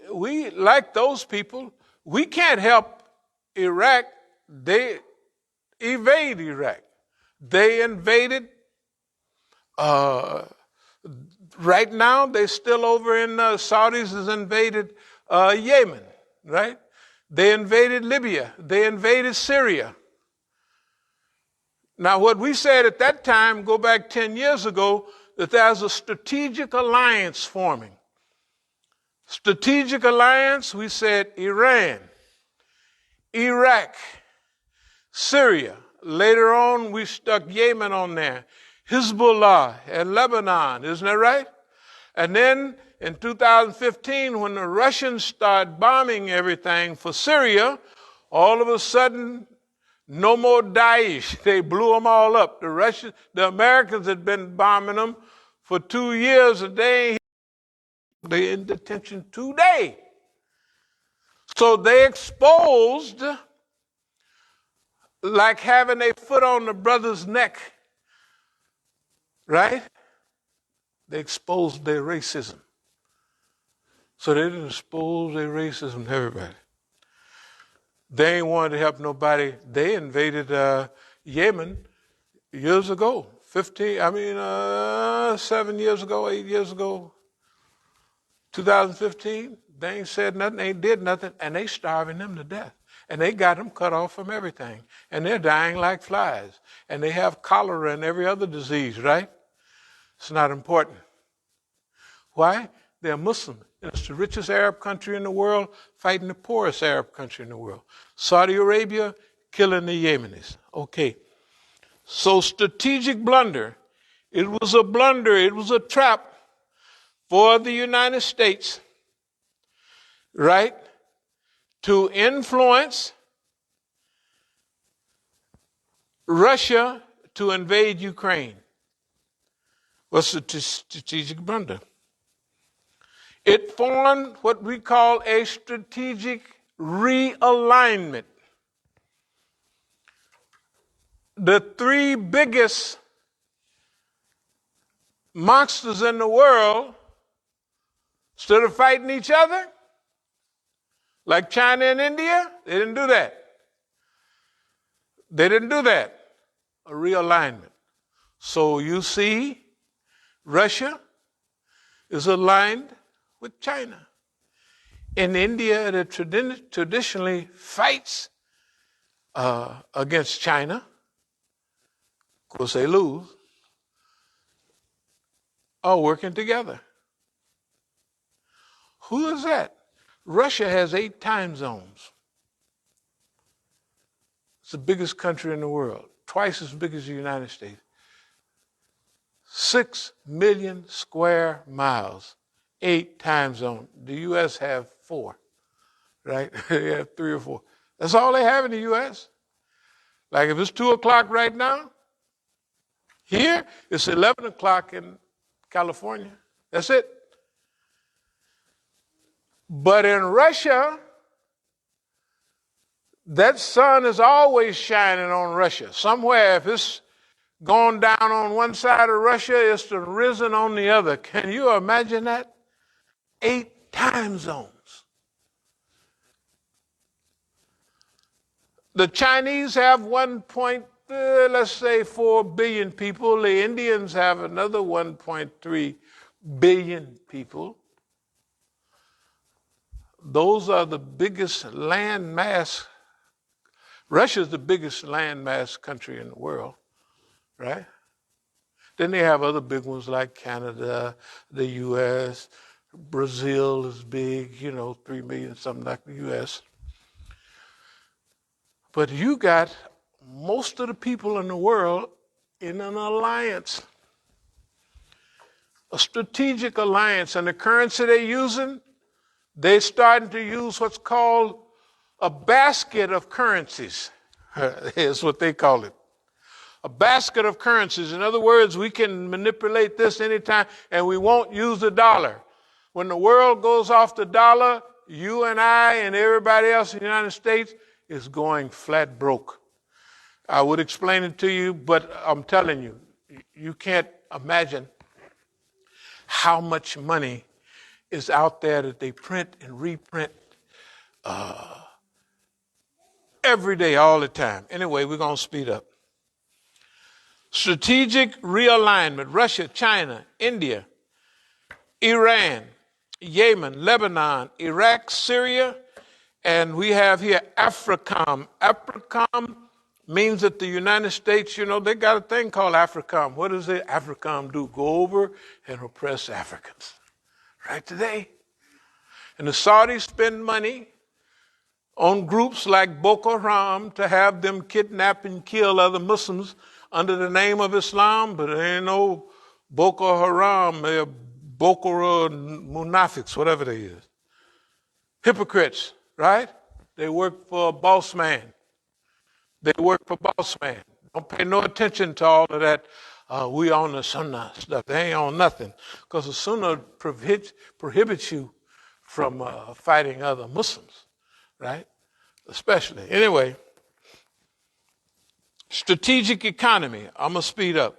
like those people, we can't help Iraq. They evade Iraq. They invaded, right now they're still over in, Saudis has invaded Yemen, right? They invaded Libya. They invaded Syria. Now, what we said at that time, go back 10 years ago, that there's a strategic alliance forming. Strategic alliance, we said Iran, Iraq, Syria. Later on, we stuck Yemen on there. Hezbollah and Lebanon, isn't that right? And then in 2015, when the Russians started bombing everything for Syria, all of a sudden, no more Daesh. They blew them all up. The Americans had been bombing them for 2 years, and they're in detention today. So they exposed, like having a foot on the brother's neck, right? They exposed their racism. So they didn't expose their racism to everybody. They ain't wanted to help nobody. They invaded Yemen years ago, 7 years ago, 8 years ago, 2015. They ain't said nothing, they ain't did nothing, and they starving them to death. And they got them cut off from everything. And they're dying like flies. And they have cholera and every other disease, right? It's not important. Why? They're Muslim. It's the richest Arab country in the world fighting the poorest Arab country in the world. Saudi Arabia killing the Yemenis. Okay. So strategic blunder. It was a blunder. It was a trap for the United States, right, to influence Russia to invade Ukraine. Was a strategic blunder. It formed what we call a strategic realignment. The three biggest monsters in the world, instead of fighting each other, like China and India, they didn't do that. They didn't do that. A realignment. So you see, Russia is aligned with China. In India, that traditionally fights against China. Of course, they lose. Are working together. Who is that? Russia has 8 time zones. It's the biggest country in the world, twice as big as the United States. 6 million square miles, 8 time zones. The U.S. have 4, right? They have 3 or 4. That's all they have in the U.S. Like if it's 2 o'clock right now, here it's 11 o'clock in California. That's it. But in Russia, that sun is always shining on Russia. Somewhere, if it's gone down on one side of Russia, it's risen on the other. Can you imagine that? 8 time zones. The Chinese have 4 billion people. The Indians have another 1.3 billion people. Those are the biggest land mass. Russia's the biggest land mass country in the world, right? Then they have other big ones like Canada, the U.S., Brazil is big, 3 million, something like the U.S. But you got most of the people in the world in an alliance, a strategic alliance, and the currency they're using, they're starting to use what's called a basket of currencies. Is what they call it. A basket of currencies. In other words, we can manipulate this anytime, and we won't use the dollar. When the world goes off the dollar, you and I and everybody else in the United States is going flat broke. I would explain it to you, but I'm telling you, you can't imagine how much money is out there that they print and reprint every day, all the time. Anyway, we're going to speed up. Strategic realignment. Russia, China, India, Iran, Yemen, Lebanon, Iraq, Syria, and we have here AFRICOM. AFRICOM means that the United States, they got a thing called AFRICOM. What does the AFRICOM do? Go over and oppress Africans. Right today. And the Saudis spend money on groups like Boko Haram to have them kidnap and kill other Muslims under the name of Islam, but there ain't no Boko Haram, they're Boko Munafiks, whatever they is. Hypocrites, right? They work for a boss man. They work for boss man. Don't pay no attention to all of that. We on the Sunnah stuff. They ain't on nothing. Because the Sunnah prohibits you from fighting other Muslims, right? Especially. Anyway, strategic economy. I'm going to speed up.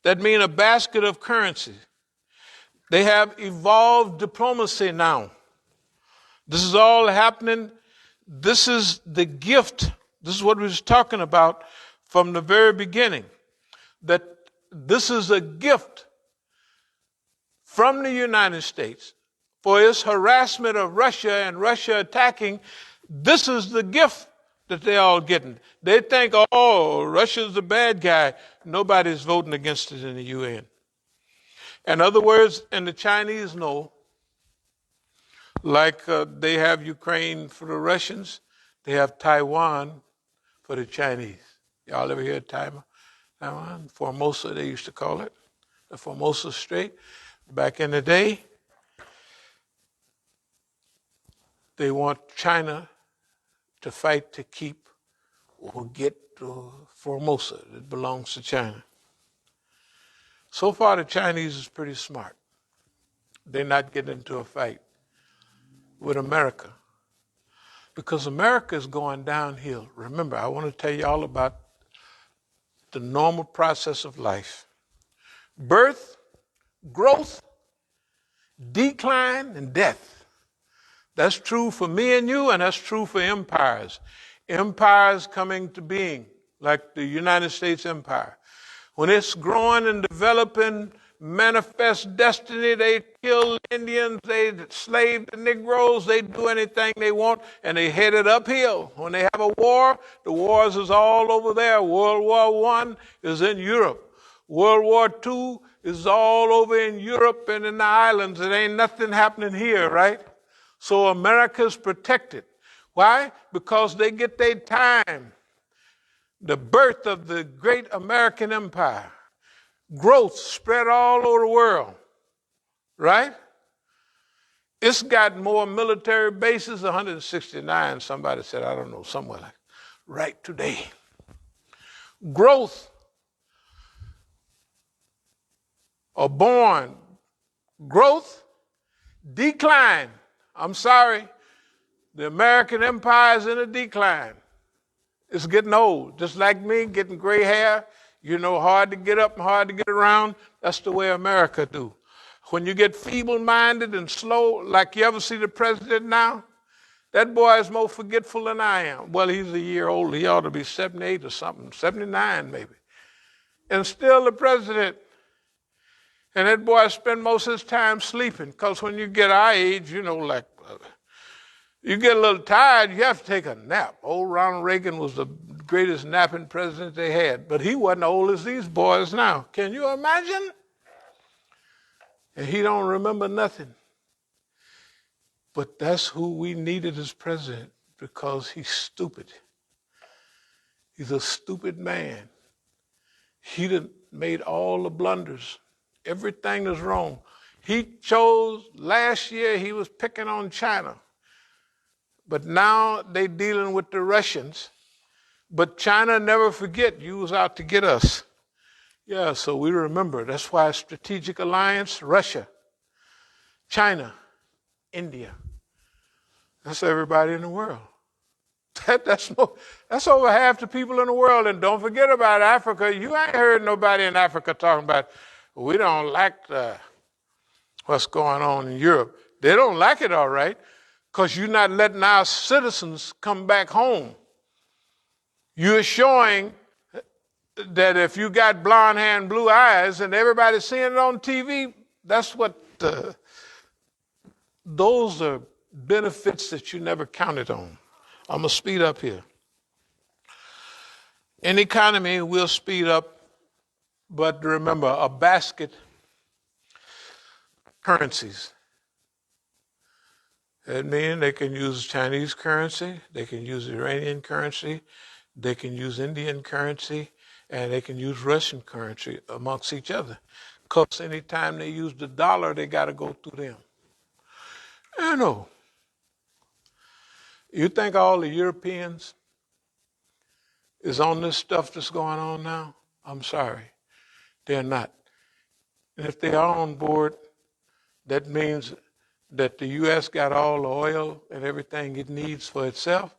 That means a basket of currency. They have evolved diplomacy now. This is all happening. This is the gift. This is what we was talking about from the very beginning. That this is a gift from the United States for its harassment of Russia and Russia attacking. This is the gift that they're all getting. They think, oh, Russia's the bad guy. Nobody's voting against it in the UN. In other words, and the Chinese know, like they have Ukraine for the Russians, they have Taiwan for the Chinese. Y'all ever hear of Taiwan? Formosa, they used to call it. The Formosa Strait. Back in the day, they want China to fight to keep or get Formosa that belongs to China. So far, the Chinese is pretty smart. They're not getting into a fight with America because America is going downhill. Remember, I want to tell you all about the normal process of life. Birth, growth, decline, and death. That's true for me and you, and that's true for empires. Empires coming to being, like the United States Empire. When it's growing and developing, manifest destiny, they kill Indians, they slave the Negroes, they do anything they want, and they headed uphill. When they have a war, the wars is all over there. World War I is in Europe. World War II is all over in Europe and in the islands. It ain't nothing happening here, right? So America's protected. Why? Because they get their time. The birth of the great American empire. Growth spread all over the world, right? It's got more military bases, 169, somebody said, I don't know, somewhere like right today. Growth or born. Growth, decline. I'm sorry, the American empire is in a decline. It's getting old, just like me, getting gray hair. Hard to get up and hard to get around. That's the way America do. When you get feeble-minded and slow, like you ever see the president now, that boy is more forgetful than I am. Well, he's a year older. He ought to be 78 or something, 79 maybe. And still the president. And that boy spend most of his time sleeping, because when you get our age, you get a little tired, you have to take a nap. Old Ronald Reagan was the greatest napping president they had, but he wasn't old as these boys now. Can you imagine? And he don't remember nothing. But that's who we needed as president, because he's stupid. He's a stupid man. He done made all the blunders. Everything that's wrong. He chose, last year he was picking on China. But now they dealing with the Russians. But China never forget, you was out to get us. Yeah, so we remember. That's why strategic alliance, Russia, China, India. That's everybody in the world. That's over half the people in the world. And don't forget about Africa. You ain't heard nobody in Africa talking about, we don't like what's going on in Europe. They don't like it, all right, because you're not letting our citizens come back home. You're showing that if you got blonde hair and blue eyes and everybody's seeing it on TV, that's what those are benefits that you never counted on. I'm going to speed up here. An economy will speed up, but remember, a basket currencies. That means they can use Chinese currency, they can use Iranian currency, they can use Indian currency, and they can use Russian currency amongst each other. Because anytime they use the dollar, they got to go through them. You know, you think all the Europeans is on this stuff that's going on now? I'm sorry, they're not. And if they are on board, that means that the U.S. got all the oil and everything it needs for itself,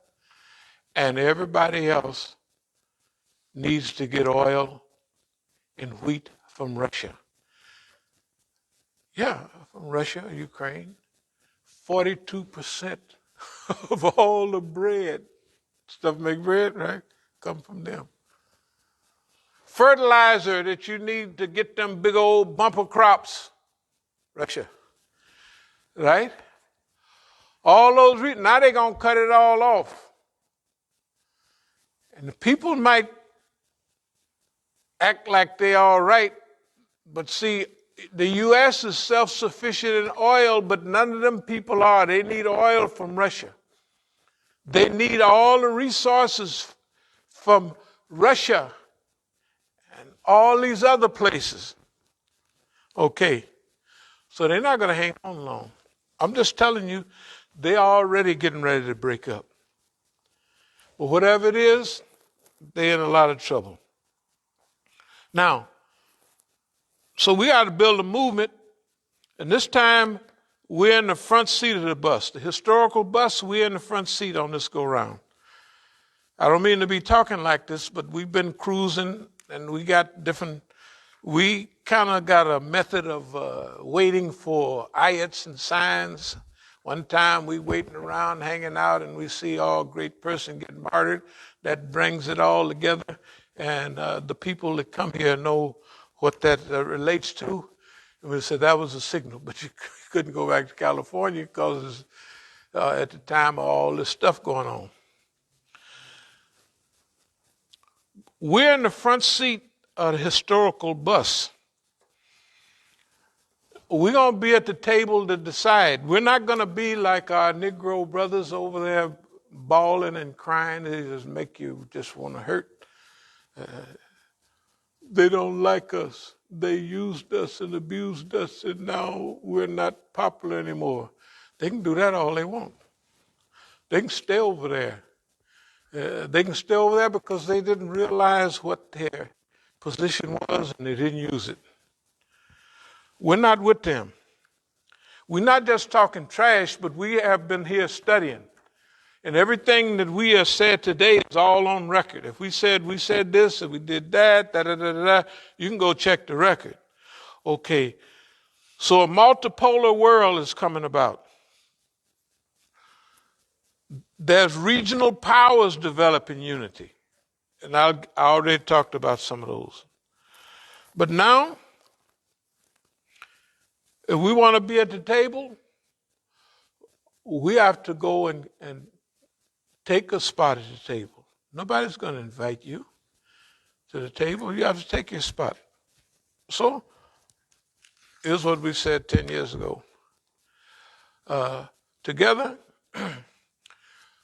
and everybody else needs to get oil and wheat from Russia. Yeah, from Russia, Ukraine. 42% of all the bread, stuff make bread, right, come from them. Fertilizer that you need to get them big old bumper crops, Russia, right? All those, now they're going to cut it all off. And the people might act like they're all right, but see, the U.S. is self-sufficient in oil, but none of them people are. They need oil from Russia. They need all the resources from Russia and all these other places. Okay, so they're not going to hang on long. I'm just telling you, they're already getting ready to break up. But whatever it is, they're in a lot of trouble. Now, so we got to build a movement, and this time we're in the front seat of the bus. The historical bus, we're in the front seat on this go-round. I don't mean to be talking like this, but we've been cruising, and we kind of got a method of waiting for ayats and signs. One time we waiting around, hanging out, and we see all great person get martyred. That brings it all together, and the people that come here know what that relates to. And we said that was a signal, but you couldn't go back to California because at the time of all this stuff going on. We're in the front seat of the historical bus. We're going to be at the table to decide. We're not going to be like our Negro brothers over there bawling and crying. They just make you just want to hurt. They don't like us. They used us and abused us, and now we're not popular anymore. They can do that all they want. They can stay over there. They can stay over there because they didn't realize what their position was and they didn't use it. We're not with them. We're not just talking trash, but we have been here studying. And everything that we have said today is all on record. If we said this and we did that, you can go check the record. Okay, so a multipolar world is coming about. There's regional powers developing unity. And I already talked about some of those. But now, if we want to be at the table, we have to go and take a spot at the table. Nobody's going to invite you to the table. You have to take your spot. So, here's what we said 10 years ago. Together,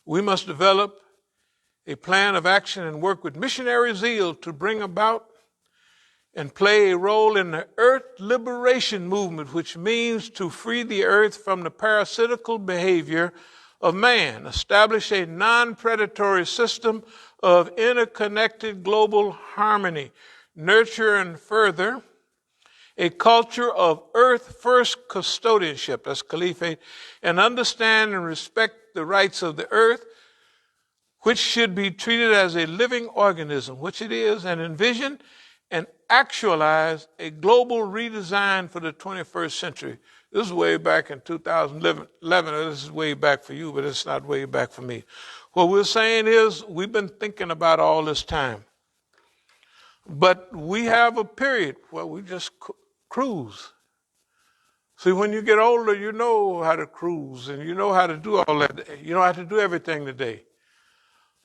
we must develop a plan of action and work with missionary zeal to bring about and play a role in the earth liberation movement, which means to free the earth from the parasitical behavior of man, establish a non-predatory system of interconnected global harmony, nurture and further a culture of earth-first custodianship, that's caliphate, and understand and respect the rights of the earth, which should be treated as a living organism, which it is, and envision and actualize a global redesign for the 21st century. This is way back in 2011. This is way back for you, but it's not way back for me. What we're saying is we've been thinking about all this time. But we have a period where we just cruise. See, when you get older, you know how to cruise, and you know how to do all that. You know how to do everything today.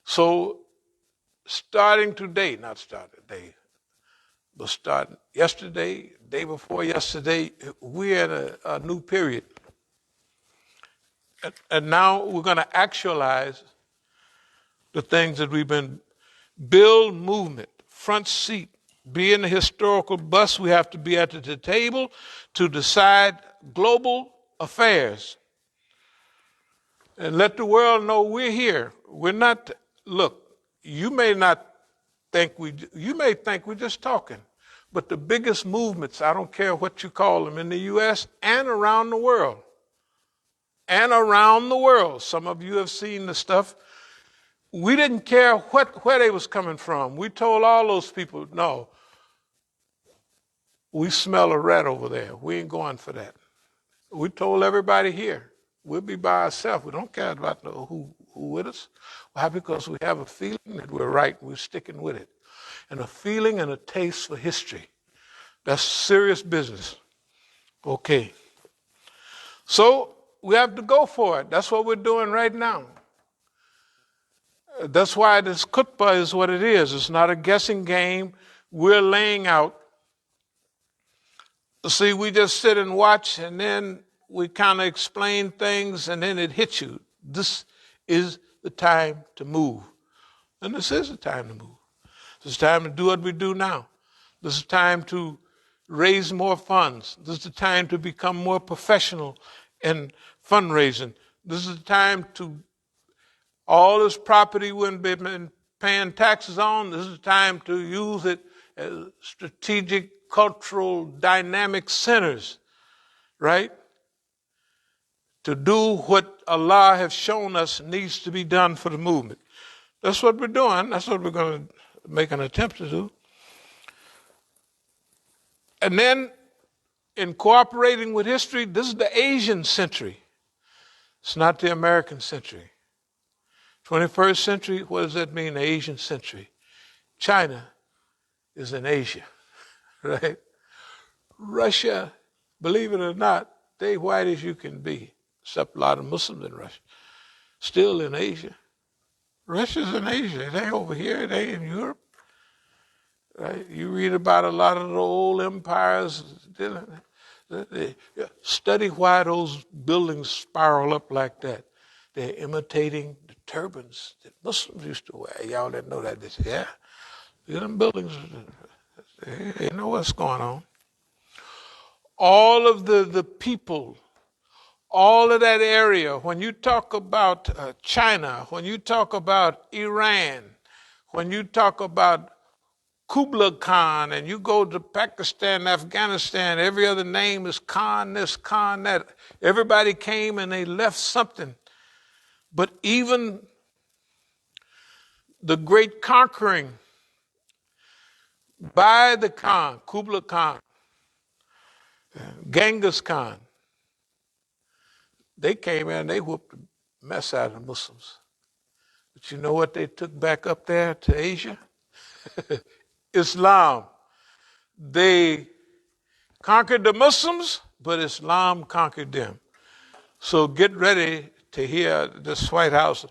So starting today, not starting today, but starting yesterday, day before yesterday, we're in a new period. And now we're going to actualize the things that we've been build movement, front seat, be in the historical bus. We have to be at the table to decide global affairs. And let the world know we're here. We're not, look, you may think we're just talking. But the biggest movements, I don't care what you call them, in the U.S. and around the world. Some of you have seen the stuff. We didn't care where they was coming from. We told all those people, no, we smell a rat over there. We ain't going for that. We told everybody here, we'll be by ourselves. We don't care about who with us. Why? Because we have a feeling that we're right and we're sticking with it. And a feeling and a taste for history. That's serious business. Okay. So we have to go for it. That's what we're doing right now. That's why this khutbah is what it is. It's not a guessing game. We're laying out. See, we just sit and watch, and then we kind of explain things, and then it hits you. This is the time to move. And this is the time to move. This is time to do what we do now. This is time to raise more funds. This is the time to become more professional in fundraising. This is the time to, all this property we've been paying taxes on, this is the time to use it as strategic, cultural, dynamic centers, right? To do what Allah has shown us needs to be done for the movement. That's what we're doing. That's what we're going to make an attempt to do. And then, in cooperating with history, this is the Asian century. It's not the American century. 21st century, what does that mean, the Asian century? China is in Asia, right? Russia, believe it or not, they white as you can be, except a lot of Muslims in Russia, still in Asia. Russia's in Asia. It ain't over here. It ain't in Europe. Right? You read about a lot of the old empires. Study why those buildings spiral up like that. They're imitating the turbans that Muslims used to wear. Y'all didn't know that. They said, yeah, them buildings, they know what's going on. All of the people, all of that area, when you talk about China, when you talk about Iran, when you talk about Khutbah Khan, and you go to Pakistan, Afghanistan, every other name is Khan this, Khan that. Everybody came and they left something. But even the great conquering by the Khan, Khutbah Khan, Genghis Khan, they came in and they whooped the mess out of the Muslims. But you know what they took back up there to Asia? Islam. They conquered the Muslims, but Islam conquered them. So get ready to hear this White House.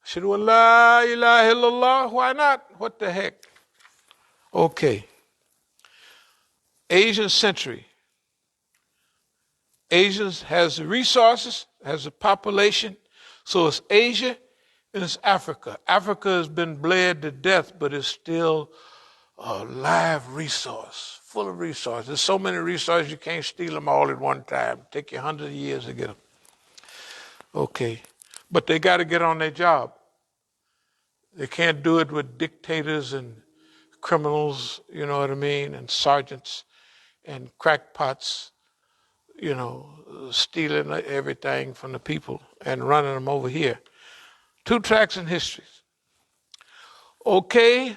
Ashhadu an la ilaha illallah. Why not? What the heck? Okay. Asian century. Asia has the resources, has the population. So it's Asia and it's Africa. Africa has been bled to death, but it's still a live resource, full of resources. There's so many resources you can't steal them all at one time. Take you 100 years to get them. Okay. But they got to get on their job. They can't do it with dictators and criminals, you know what I mean, and sergeants and crackpots, you know, stealing everything from the people and running them over here. 2 tracks in history. Okay,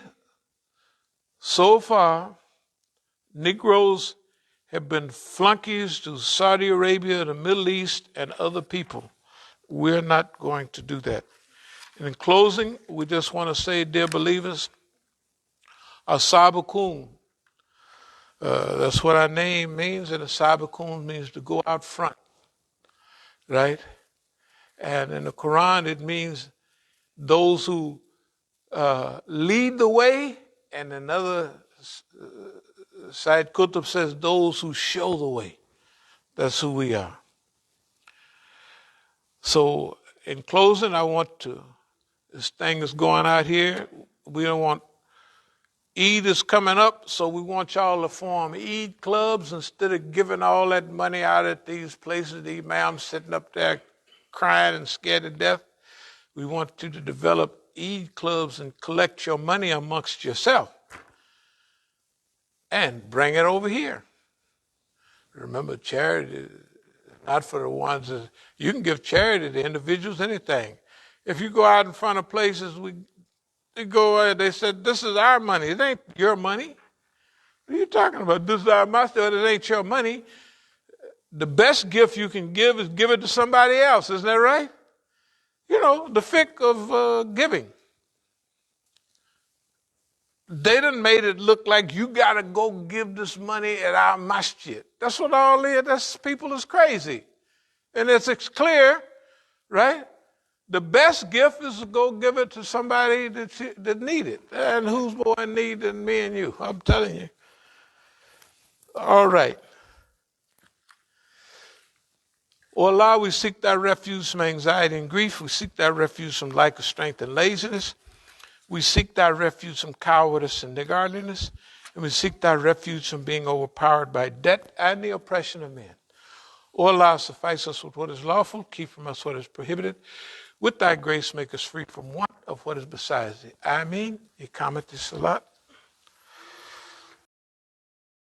so far, Negroes have been flunkies to Saudi Arabia, the Middle East, and other people. We're not going to do that. And in closing, we just want to say, dear believers, As-Sabiqun, that's what our name means, and As-Sabiqun means to go out front, right? And in the Quran, it means those who lead the way, and another side Qutb says those who show the way. That's who we are. So in closing, I want to, this thing is going out here. We don't want, Eid is coming up, so we want y'all to form Eid clubs instead of giving all that money out at these places, the Imam sitting up there crying and scared to death. We want you to develop Eid clubs and collect your money amongst yourself and bring it over here. Remember, charity, not for the ones that, you can give charity to individuals, anything. If you go out in front of places, they said, this is our money. It ain't your money. What are you talking about? This is our master. It ain't your money. The best gift you can give is give it to somebody else. Isn't that right? You know, the fiqh of giving. They done made it look like you got to go give this money at our masjid. That's what all it is. That's, people is crazy. And it's clear, right? The best gift is to go give it to somebody that need it. And who's more in need than me and you? I'm telling you. All right. O Allah, we seek thy refuge from anxiety and grief. We seek thy refuge from lack of strength and laziness. We seek thy refuge from cowardice and niggardliness. And we seek thy refuge from being overpowered by debt and the oppression of men. O Allah, suffice us with what is lawful, keep from us what is prohibited. With thy grace, make us free from want of what is besides thee. Ameen. Iqamati salat.